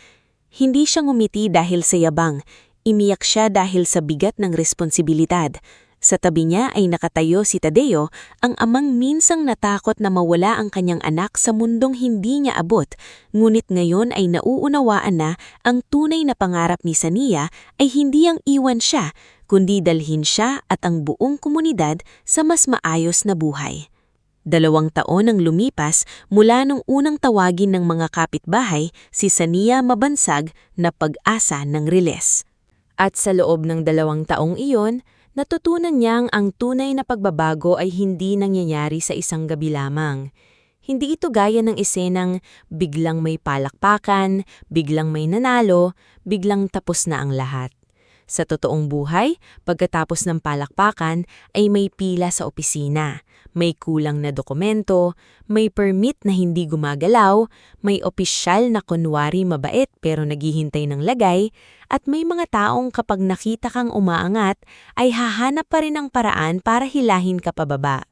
Speaker 3: Hindi siya ngumiti dahil sa yabang, imiyak siya dahil sa bigat ng responsibilidad. Sa tabi niya ay nakatayo si Tadeo, ang amang minsang natakot na mawala ang kanyang anak sa mundong hindi niya abot, ngunit ngayon ay nauunawaan na ang tunay na pangarap ni Sania ay hindi ang iwan siya, kundi dalhin siya at ang buong komunidad sa mas maayos na buhay. 2 taon ang lumipas mula nung unang tawagin ng mga kapitbahay si Sania Mabansag na Pag-asa ng Riles.
Speaker 4: At sa loob ng 2 taong iyon, natutunan niyang ang tunay na pagbabago ay hindi nangyayari sa isang gabi lamang. Hindi ito gaya ng esenang biglang may palakpakan, biglang may nanalo, biglang tapos na ang lahat. Sa totoong buhay, pagkatapos ng palakpakan ay may pila sa opisina, may kulang na dokumento, may permit na hindi gumagalaw, may opisyal na kunwari mabait pero naghihintay ng lagay, at may mga taong kapag nakita kang umaangat ay hahanap pa rin ng paraan para hilahin ka pababa.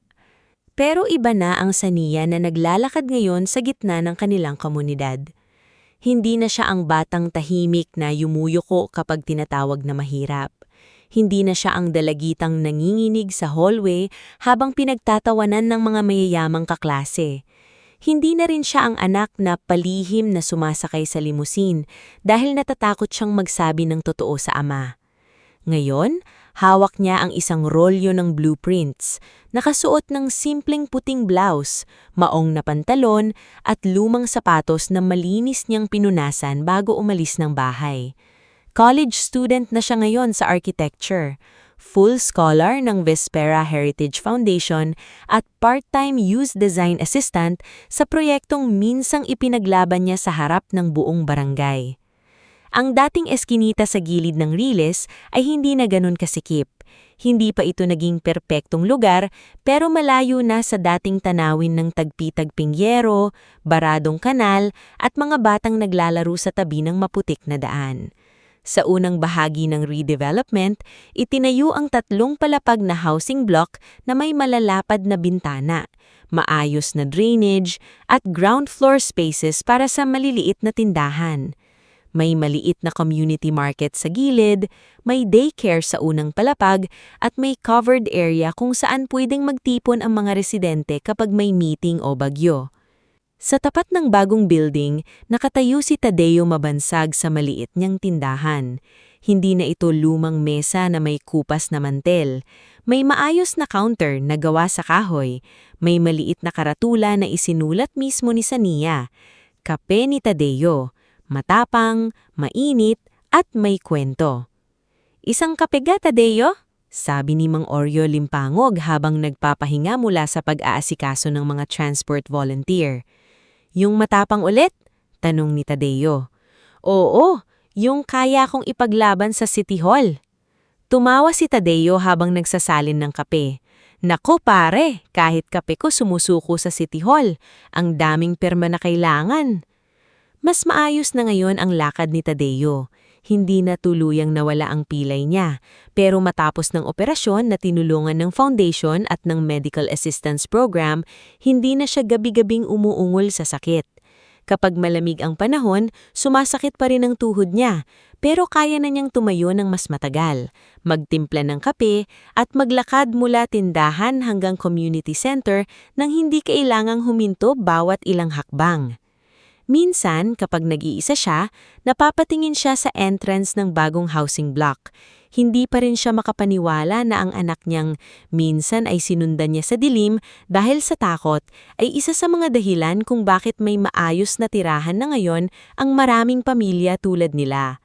Speaker 4: Pero iba na ang Sania na naglalakad ngayon sa gitna ng kanilang komunidad. Hindi na siya ang batang tahimik na yumuyuko kapag tinatawag na mahirap. Hindi na siya ang dalagitang nanginginig sa hallway habang pinagtatawanan ng mga mayayamang kaklase. Hindi na rin siya ang anak na palihim na sumasakay sa limusin dahil natatakot siyang magsabi ng totoo sa ama. Ngayon, hawak niya ang isang rolyo ng blueprints, nakasuot ng simpleng puting blouse, maong na pantalon at lumang sapatos na malinis niyang pinunasan bago umalis ng bahay. College student na siya ngayon sa architecture, full scholar ng Vespera Heritage Foundation at part-time youth design assistant sa proyektong minsang ipinaglaban niya sa harap ng buong barangay. Ang dating eskinita sa gilid ng Riles ay hindi na ganun kasikip. Hindi pa ito naging perpektong lugar pero malayo na sa dating tanawin ng tagpi-tagping yero, baradong kanal at mga batang naglalaro sa tabi ng maputik na daan. Sa unang bahagi ng redevelopment, itinayo ang 3 palapag na housing block na may malalapad na bintana, maayos na drainage, at ground floor spaces para sa maliliit na tindahan. May maliit na community market sa gilid, may daycare sa unang palapag, at may covered area kung saan pwedeng magtipon ang mga residente kapag may meeting o bagyo. Sa tapat ng bagong building, nakatayo si Tadeo Mabansag sa maliit niyang tindahan. Hindi na ito lumang mesa na may kupas na mantel. May maayos na counter na gawa sa kahoy. May maliit na karatula na isinulat mismo ni Sania. Kape ni Tadeo. Matapang, mainit, at may kwento. "Isang kape ga, Tadeo?" sabi ni Mang Oryo Limpangog habang nagpapahinga mula sa pag-aasikaso ng mga transport volunteer. "Yung matapang ulit?" tanong ni Tadeo. "Oo, yung kaya kong ipaglaban sa City Hall." Tumawa si Tadeo habang nagsasalin ng kape. "Nako pare, kahit kape ko sumusuko sa City Hall. Ang daming perma na kailangan." Mas maayos na ngayon ang lakad ni Tadeo. Hindi na tuluyang nawala ang pilay niya, pero matapos ng operasyon na tinulungan ng foundation at ng medical assistance program, hindi na siya gabi-gabing umuungol sa sakit.
Speaker 1: Kapag malamig ang panahon, sumasakit pa rin ang tuhod niya, pero kaya na niyang tumayo ng mas matagal, magtimpla ng kape, at maglakad mula tindahan hanggang community center nang hindi kailangang huminto bawat ilang hakbang. Minsan, kapag nag-iisa siya, napapatingin siya sa entrance ng bagong housing block. Hindi pa rin siya makapaniwala na ang anak niyang minsan ay sinundan niya sa dilim dahil sa takot ay isa sa mga dahilan kung bakit may maayos na tirahan na ngayon ang maraming pamilya tulad nila.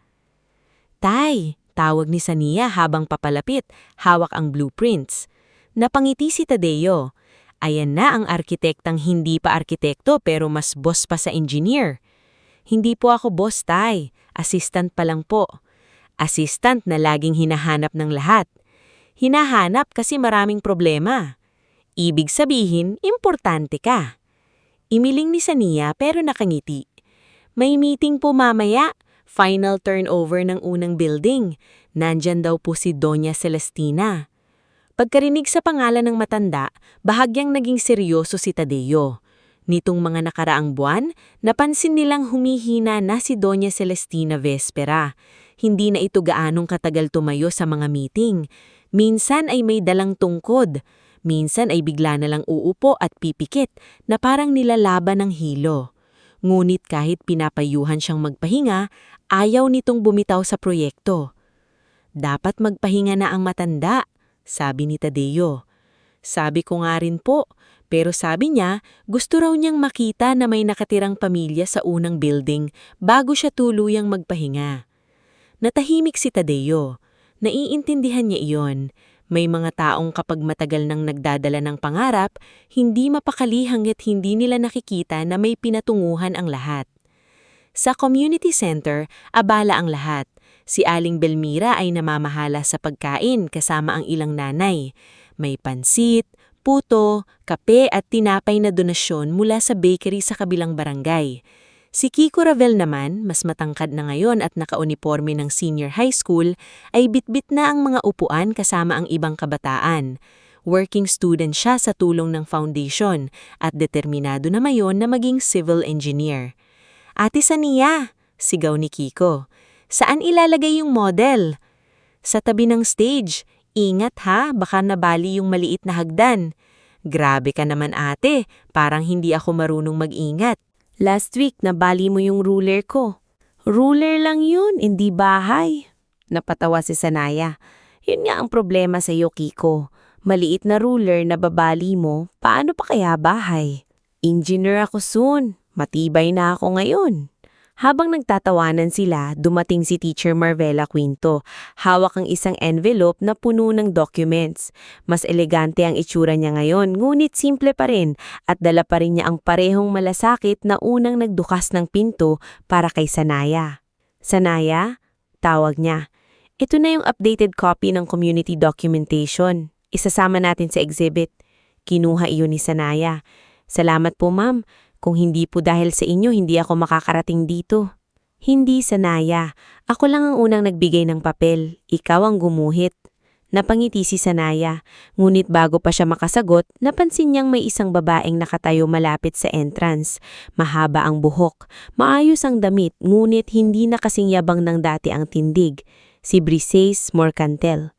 Speaker 1: "Tay," tawag ni Sania habang papalapit, hawak ang blueprints. Napangiti si Tadeo. Ayan na ang arkitektang hindi pa arkitekto pero mas boss pa sa engineer. "Hindi po ako boss, Tay. Assistant pa lang po." Assistant na laging hinahanap ng lahat. Hinahanap kasi maraming problema. Ibig sabihin, importante ka. Imiling ni Sania pero nakangiti. "May meeting po mamaya. Final turnover ng unang building. Nandyan daw po si Doña Celestina." Pagkarinig sa pangalan ng matanda, bahagyang naging seryoso si Tadeo. Nitong mga nakaraang buwan, napansin nilang humihina na si Doña Celestina Vespera. Hindi na ito gaanong katagal tumayo sa mga meeting. Minsan ay may dalang tungkod. Minsan ay bigla na lang uupo at pipikit na parang nilalaban ng hilo. Ngunit kahit pinapayuhan siyang magpahinga, ayaw nitong bumitaw sa proyekto. "Dapat magpahinga na ang matanda," sabi ni Tadeo. "Sabi ko nga rin po, pero sabi niya gusto raw niyang makita na may nakatirang pamilya sa unang building bago siya tuluyang magpahinga." Natahimik si Tadeo. Naiintindihan niya iyon. May mga taong kapag matagal nang nagdadala ng pangarap, hindi mapakali hanggat hindi nila nakikita na may pinatunguhan ang lahat. Sa community center, abala ang lahat. Si Aling Belmira ay namamahala sa pagkain kasama ang ilang nanay. May pansit, puto, kape at tinapay na donasyon mula sa bakery sa kabilang barangay. Si Kiko Ravel naman, mas matangkad na ngayon at nakauniforme ng senior high school, ay bitbit na ang mga upuan kasama ang ibang kabataan. Working student siya sa tulong ng foundation at determinado na mayon na maging civil engineer. "Ate Sania," sigaw ni Kiko, "saan ilalagay yung model?" "Sa tabi ng stage. Ingat ha, baka nabali yung maliit na hagdan." "Grabe ka naman ate, parang hindi ako marunong mag-ingat."
Speaker 2: Last week, nabali mo yung ruler ko. "Ruler lang yun, hindi bahay." Napatawa si Sanaya. "Yun nga ang problema sa iyo, Kiko. Maliit na ruler na babali mo, paano pa kaya bahay?" "Engineer ako soon. Matibay na ako ngayon." Habang nagtatawanan sila, dumating si Teacher Marvela Quinto. Hawak ang isang envelope na puno ng documents. Mas elegante ang itsura niya ngayon, ngunit simple pa rin at dala pa rin niya ang parehong malasakit na unang nagdukas ng pinto para kay Sanaya. "Sanaya?" tawag niya. "Ito na yung updated copy ng community documentation. Isasama natin sa exhibit." Kinuha iyon ni Sanaya. "Salamat po, ma'am. Kung hindi po dahil sa inyo, hindi ako makakarating dito." "Hindi, Sanaya. Ako lang ang unang nagbigay ng papel. Ikaw ang gumuhit." Napangiti si Sanaya. Ngunit bago pa siya makasagot, napansin niyang may isang babaeng nakatayo malapit sa entrance. Mahaba ang buhok. Maayos ang damit, ngunit hindi na kasing yabang ng dati ang tindig. Si Briseis Morcantel.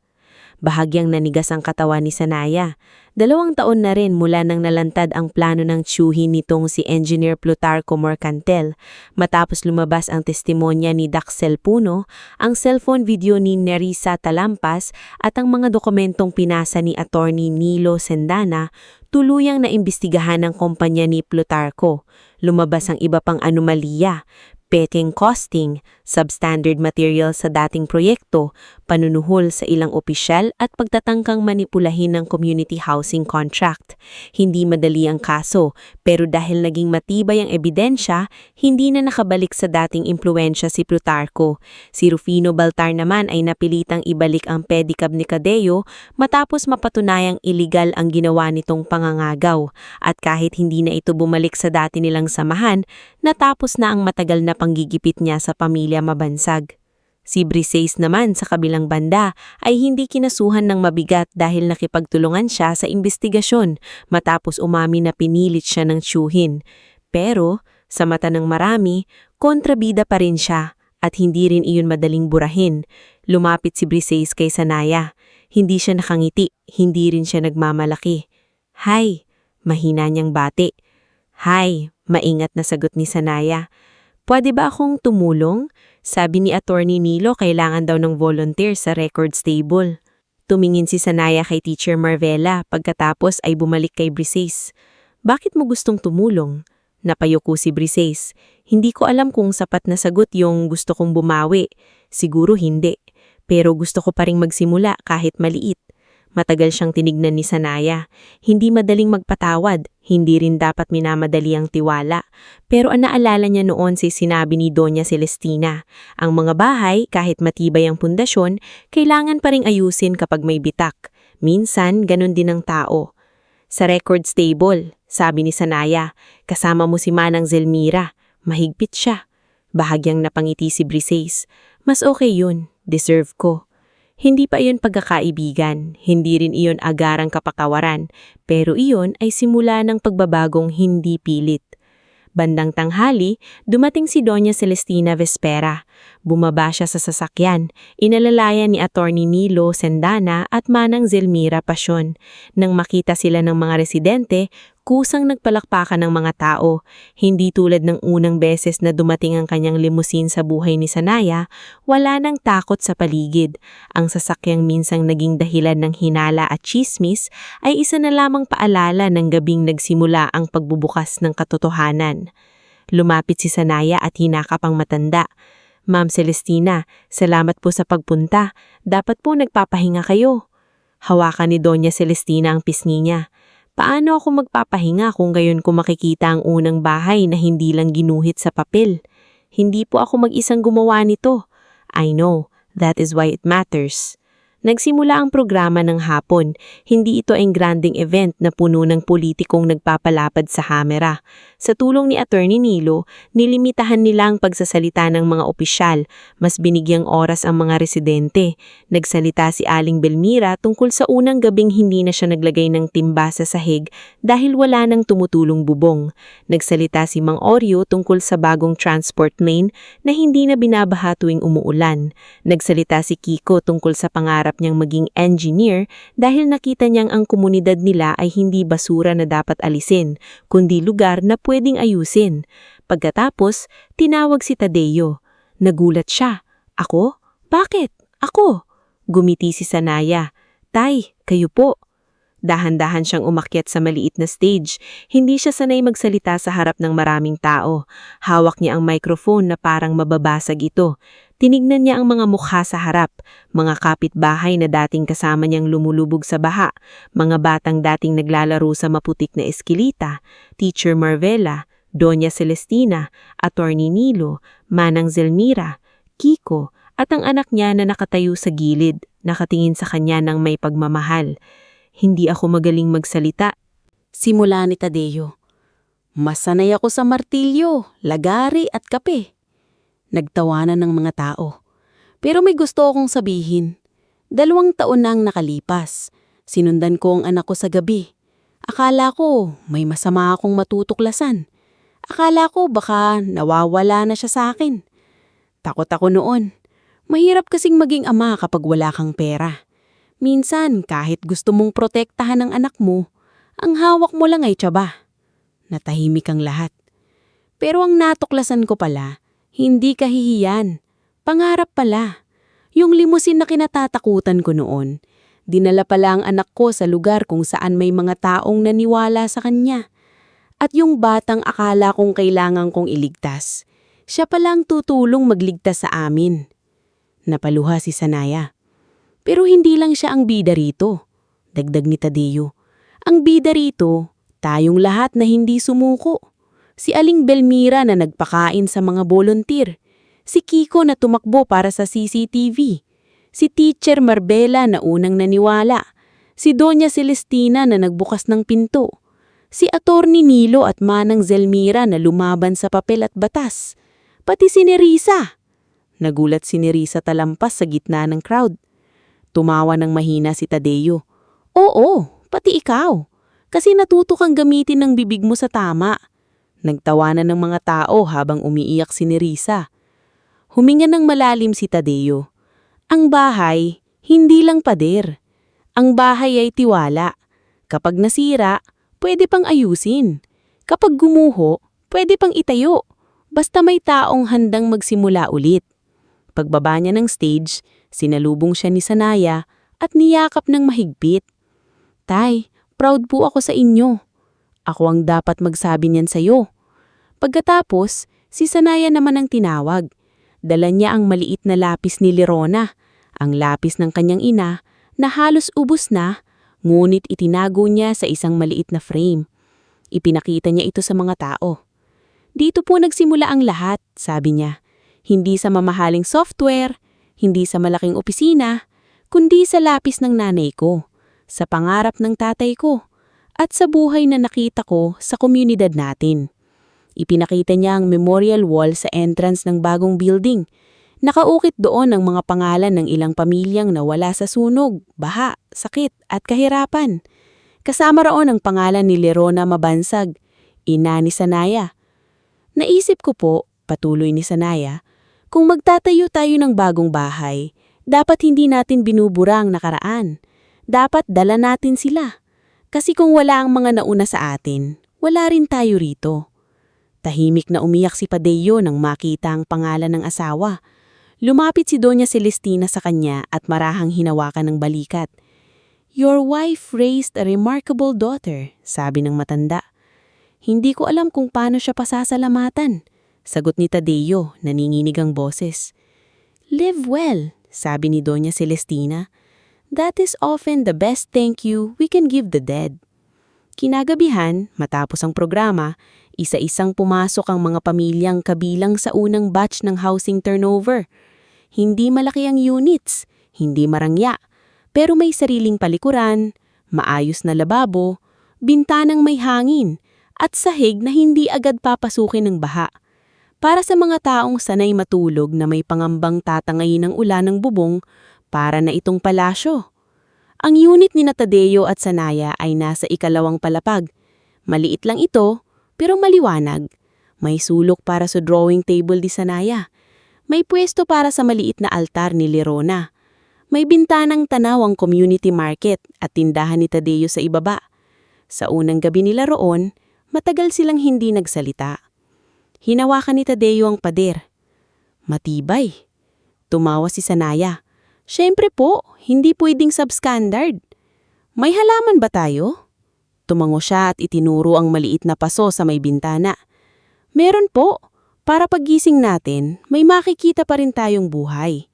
Speaker 2: Bahagyang nanigas ang katawan ni Sanaya. 2 taon na rin mula nang nalantad ang plano ng tiyuhin nitong si Engineer Plutarco Morcantel. Matapos lumabas ang testimonya ni Daxel Puno, ang cellphone video ni Nerissa Talampas at ang mga dokumentong pinasa ni Attorney Nilo Sendana, tuluyang naimbestigahan ng kumpanya ni Plutarco. Lumabas ang iba pang anomalya. Peking costing, substandard material sa dating proyekto, panunuhol sa ilang opisyal at pagtatangkang manipulahin ng community housing contract. Hindi madali ang kaso, pero dahil naging matibay ang ebidensya, hindi na nakabalik sa dating impluensya si Plutarco. Si Rufino Baltar naman ay napilitang ibalik ang pedicab ni Cadeo matapos mapatunayang iligal ang ginawa nitong pangangagaw. At kahit hindi na ito bumalik sa dati nilang samahan, natapos na ang matagal na panggigipit niya sa pamilya mabansag. Si Briseis naman sa kabilang banda ay hindi kinasuhan ng mabigat dahil nakipagtulungan siya sa imbestigasyon matapos umamin na pinilit siya ng tiyuhin. Pero Sa mata ng marami, kontrabida pa rin siya at hindi rin iyon madaling burahin. Lumapit si Briseis kay Sanaya. Hindi siya nakangiti, hindi rin siya nagmamalaki. "Hay," mahina niyang bati. "Hay," maingat na sagot ni Sanaya. "Pwede ba akong tumulong?" Sabi ni Attorney Nilo, kailangan daw ng volunteer sa records table. Tumingin si Sanaya kay Teacher Marvela, pagkatapos ay bumalik kay Briseis. "Bakit mo gustong tumulong?" Napayuko si Briseis. "Hindi ko alam kung sapat na sagot yung gusto kong bumawi. Siguro hindi. Pero gusto ko pa ring magsimula kahit maliit." Matagal siyang tinignan ni Sanaya. Hindi madaling magpatawad, hindi rin dapat minamadali ang tiwala. Pero ang naalala niya noon si sinabi ni Doña Celestina, ang mga bahay, kahit matibay ang pundasyon, kailangan pa ring ayusin kapag may bitak. Minsan, ganun din ang tao. "Sa records table," sabi ni Sanaya, "kasama mo si Manang Zelmira. Mahigpit siya." Bahagyang napangiti si Briseis. "Mas okay yun. Deserve ko." Hindi pa iyon pagkakaibigan, hindi rin iyon agarang kapakawaran, pero iyon ay simula ng pagbabagong hindi pilit. Bandang tanghali, dumating si Doña Celestina Vespera. Bumaba siya sa sasakyan, inalalayan ni Attorney Nilo Sendana at Manang Zelmira Pasyon. Nang makita sila ng mga residente, kusang nagpalakpakan ng mga tao. Hindi tulad ng unang beses na dumating ang kanyang limusin sa buhay ni Sanaya, wala nang takot sa paligid. Ang sasakyang minsang naging dahilan ng hinala at chismis ay isa na lamang paalala ng gabing nagsimula ang pagbubukas ng katotohanan. Lumapit si Sanaya at hinakap ang matanda. "Ma'am Celestina, salamat po sa pagpunta. Dapat po nagpapahinga kayo." Hawakan ni Doña Celestina ang pisngi niya. "Paano ako magpapahinga kung gayon ko makikita ang unang bahay na hindi lang ginuhit sa papel? Hindi po ako mag-isang gumawa nito. I know, that is why it matters." Nagsimula ang programa ng hapon. Hindi ito ang granding event na puno ng politikong nagpapalapad sa kamera. Sa tulong ni Attorney Nilo, nilimitahan nila ang pagsasalita ng mga opisyal. Mas binigyang oras ang mga residente. Nagsalita si Aling Belmira tungkol sa unang gabing hindi na siya naglagay ng timba sa sahig dahil wala nang tumutulong bubong. Nagsalita si Mang Oreo tungkol sa bagong transport lane na hindi na binabaha tuwing umuulan. Nagsalita si Kiko tungkol sa pangarap niyang maging engineer dahil nakita niyang ang komunidad nila ay hindi basura na dapat alisin, kundi lugar na pwedeng ayusin. Pagkatapos, tinawag si Tadeo. Nagulat siya. "Ako? Bakit? Ako?" Gumiti si Sanaya. "Tay, kayo po." Dahan-dahan siyang umakyat sa maliit na stage. Hindi siya sanay magsalita sa harap ng maraming tao. Hawak niya ang microphone na parang mababasag ito. Tinignan niya ang mga mukha sa harap, mga kapitbahay na dating kasama niyang lumulubog sa baha, mga batang dating naglalaro sa maputik na eskilita, Teacher Marvela, Doña Celestina, Attorney Nilo, Manang Zelmira, Kiko, at ang anak niya na nakatayo sa gilid, nakatingin sa kanya ng may pagmamahal. "Hindi ako magaling magsalita."
Speaker 3: Simula ni Tadeo. "Mas sanay ako sa martilyo, lagari at kape." Nagtawanan ng mga tao. "Pero may gusto akong sabihin. 2 taon na ang nakalipas. Sinundan ko ang anak ko sa gabi. Akala ko may masama akong matutuklasan. Akala ko baka nawawala na siya sa akin. Takot ako noon. Mahirap kasing maging ama kapag wala kang pera. Minsan kahit gusto mong protektahan ang anak mo, ang hawak mo lang ay tiyaga." Natahimik ang lahat. Pero ang natuklasan ko pala, hindi kahihiyan. Pangarap pala. Yung limusin na kinatatakutan ko noon, dinala pala ang anak ko sa lugar kung saan may mga taong naniwala sa kanya. At yung batang akala kong kailangan kong iligtas, siya palang tutulong magligtas sa amin. Napaluha si Sanaya. "Pero hindi lang siya ang bida rito," dagdag ni Tadeo. "Ang bida rito, tayong lahat na hindi sumuko. Si Aling Belmira na nagpakain sa mga volunteer. Si Kiko na tumakbo para sa CCTV. Si Teacher Marvela na unang naniwala. Si Doña Celestina na nagbukas ng pinto. Si Attorney Nilo at Manang Zelmira na lumaban sa papel at batas. Pati si Nerissa." Nagulat si Nerissa talampas sa gitna ng crowd. Tumawa ng mahina si Tadeo. "Oo, pati ikaw. Kasi natuto kang gamitin ng bibig mo sa tama.
Speaker 2: Nagtawanan ng mga tao habang umiiyak si Nerissa. Huminga ng malalim si Tadeo. Ang bahay, hindi lang pader. Ang bahay ay tiwala. Kapag nasira, pwede pang ayusin. Kapag gumuho, pwede pang itayo. Basta may taong handang magsimula ulit. Pagbaba niya ng stage, sinalubong siya ni Sanaya at niyakap ng mahigpit. Tay, proud po ako sa inyo. Ako ang dapat magsabi niyan sa'yo. Pagkatapos, si Sanaya naman ang tinawag. Dala niya ang maliit na lapis ni Lerona, ang lapis ng kanyang ina na halos ubos na, ngunit itinago niya sa isang maliit na frame. Ipinakita niya ito sa mga tao. Dito po nagsimula ang lahat, sabi niya. Hindi sa mamahaling software, hindi sa malaking opisina, kundi sa lapis ng nanay ko, sa pangarap ng tatay ko, at sa buhay na nakita ko sa komunidad natin. Ipinakita niya ang memorial wall sa entrance ng bagong building. Nakaukit doon ang mga pangalan ng ilang pamilyang nawala sa sunog, baha, sakit at kahirapan. Kasama roon ang pangalan ni Lerona Mabansag, ina ni Sanaya. Naisip ko po, patuloy ni Sanaya, kung magtatayo tayo ng bagong bahay, dapat hindi natin binubura ang nakaraan. Dapat dala natin sila. Kasi kung wala ang mga nauna sa atin, wala rin tayo rito. Tahimik na umiyak si Tadeo nang makita ang pangalan ng asawa. Lumapit si Doña Celestina sa kanya at marahang hinawakan ng balikat. Your wife raised a remarkable daughter, sabi ng matanda. Hindi ko alam kung paano siya pasasalamatan, sagot ni Tadeo, naninginig ang boses. Live well, sabi ni Doña Celestina. That is often the best thank you we can give the dead. Kinagabihan, matapos ang programa, isa-isang pumasok ang mga pamilyang kabilang sa unang batch ng housing turnover. Hindi malaki ang units, hindi marangya, pero may sariling palikuran, maayos na lababo, bintanang may hangin, at sahig na hindi agad papasukin ng baha. Para sa mga taong sanay matulog na may pangambang tatangayin ng ulan ng bubong, para na itong palasyo. Ang unit ni Tadeo at Sanaya ay nasa ikalawang palapag. Maliit lang ito, pero maliwanag. May sulok para sa drawing table ni Sanaya. May pwesto para sa maliit na altar ni Lerona. May bintanang tanaw ang community market at tindahan ni Tadeo sa ibaba. Sa unang gabi nila roon, matagal silang hindi nagsalita. Hinawakan ni Tadeo ang pader. Matibay. Tumawa si Sanaya. Siyempre po, hindi pwedeng substandard. May halaman ba tayo? Tumango siya at itinuro ang maliit na paso sa may bintana. Meron po. Para paggising natin, may makikita pa rin tayong buhay.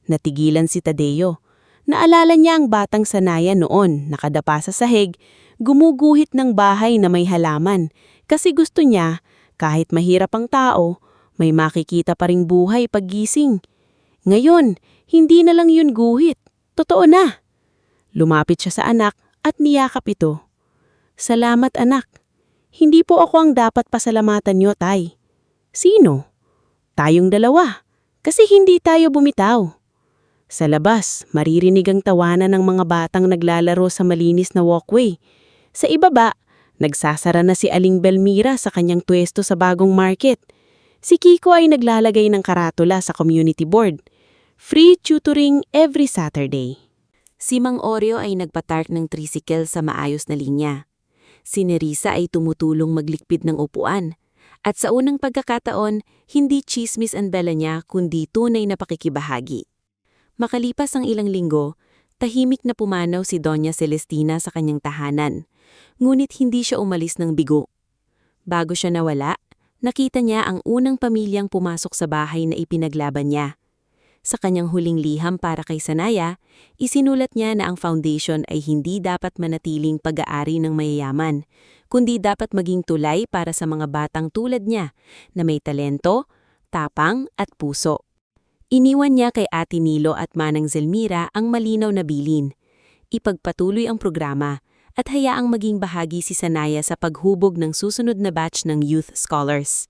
Speaker 2: Natigilan si Tadeo. Naalala niya ang batang Sanaya noon, nakadapa sa sahig, gumuguhit ng bahay na may halaman. Kasi gusto niya, kahit mahirap ang tao, may makikita pa ring buhay paggising. Ngayon, hindi na lang yun guhit. Totoo na. Lumapit siya sa anak at niyakap ito. Salamat anak. Hindi po ako ang dapat pasalamatan niyo, tay. Sino? Tayong dalawa. Kasi hindi tayo bumitaw. Sa labas, maririnig ang tawanan ng mga batang naglalaro sa malinis na walkway. Sa ibaba, nagsasara na si Aling Belmira sa kanyang pwesto sa bagong market. Si Kiko ay naglalagay ng karatula sa community board. Free tutoring every Saturday. Si Mang Oreo ay nagpatark ng tricycle sa maayos na linya. Si Nerissa ay tumutulong maglikpid ng upuan. At sa unang pagkakataon, hindi chismis ang bela niya kundi tunay na pakikibahagi. Makalipas ang ilang linggo, tahimik na pumanaw si Doña Celestina sa kanyang tahanan. Ngunit hindi siya umalis ng bigo. Bago siya nawala, nakita niya ang unang pamilyang pumasok sa bahay na ipinaglaban niya. Sa kanyang huling liham para kay Sanaya, isinulat niya na ang foundation ay hindi dapat manatiling pag-aari ng mayayaman, kundi dapat maging tulay para sa mga batang tulad niya na may talento, tapang at puso. Iniwan niya kay Ate Nilo at Manang Zelmira ang malinaw na bilin. Ipagpatuloy ang programa at hayaang maging bahagi si Sanaya sa paghubog ng susunod na batch ng youth scholars.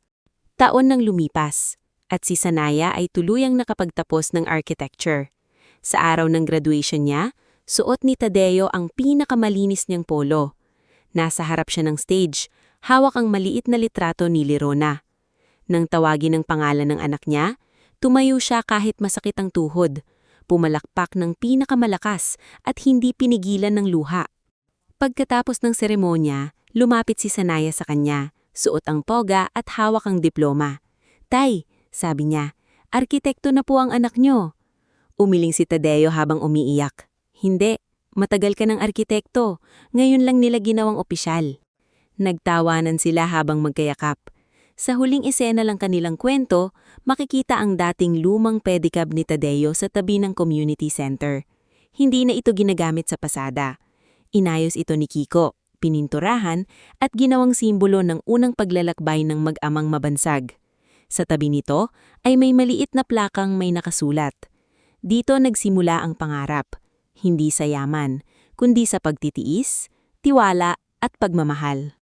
Speaker 2: Taon nang lumipas. At si Sanaya ay tuluyang nakapagtapos ng architecture. Sa araw ng graduation niya, suot ni Tadeo ang pinakamalinis niyang polo. Nasa harap siya ng stage, hawak ang maliit na litrato ni Lirona. Nang tawagin ang pangalan ng anak niya, tumayo siya kahit masakit ang tuhod, pumalakpak ng pinakamalakas at hindi pinigilan ng luha. Pagkatapos ng seremonya, lumapit si Sanaya sa kanya, suot ang toga at hawak ang diploma. "Tay," sabi niya, "arkitekto na po ang anak niyo." Umiling si Tadeo habang umiiyak. "Hindi, matagal ka ng arkitekto, ngayon lang nila ginawang opisyal." Nagtawanan sila habang magkayakap. Sa huling esena lang kanilang kwento, makikita ang dating lumang pedicab ni Tadeo sa tabi ng community center. Hindi na ito ginagamit sa pasada. Inayos ito ni Kiko, pininturahan at ginawang simbolo ng unang paglalakbay ng mag-amang mabansag. Sa tabi nito ay may maliit na plakang may nakasulat. Dito nagsimula ang pangarap, hindi sa yaman, kundi sa pagtitiis, tiwala at pagmamahal.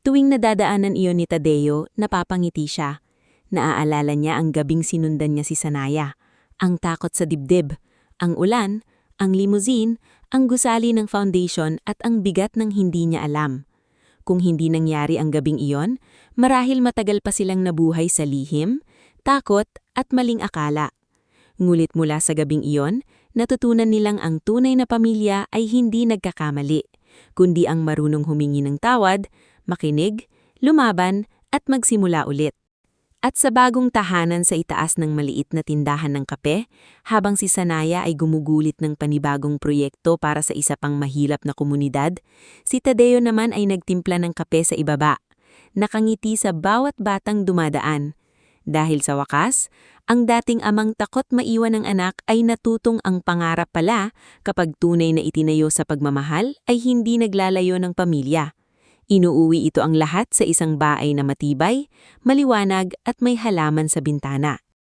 Speaker 2: Tuwing nadadaanan iyon ni Tadeo, napapangiti siya. Naaalala niya ang gabing sinundan niya si Sanaya, ang takot sa dibdib, ang ulan, ang limousine, ang gusali ng foundation at ang bigat ng hindi niya alam. Kung hindi nangyari ang gabing iyon, marahil matagal pa silang nabuhay sa lihim, takot at maling akala. Ngulit mula sa gabing iyon, natutunan nilang ang tunay na pamilya ay hindi nagkakamali, kundi ang marunong humingi ng tawad, makinig, lumaban at magsimula ulit. At sa bagong tahanan sa itaas ng maliit na tindahan ng kape, habang si Sanaya ay gumugulit ng panibagong proyekto para sa isa pang mahilap na komunidad, si Tadeo naman ay nagtimpla ng kape sa ibaba, nakangiti sa bawat batang dumadaan. Dahil sa wakas, ang dating amang takot maiwan ng anak ay natutong ang pangarap pala kapag tunay na itinayo sa pagmamahal ay hindi naglalayo ng pamilya. Inuuwi ito ang lahat sa isang bahay na matibay, maliwanag at may halaman sa bintana.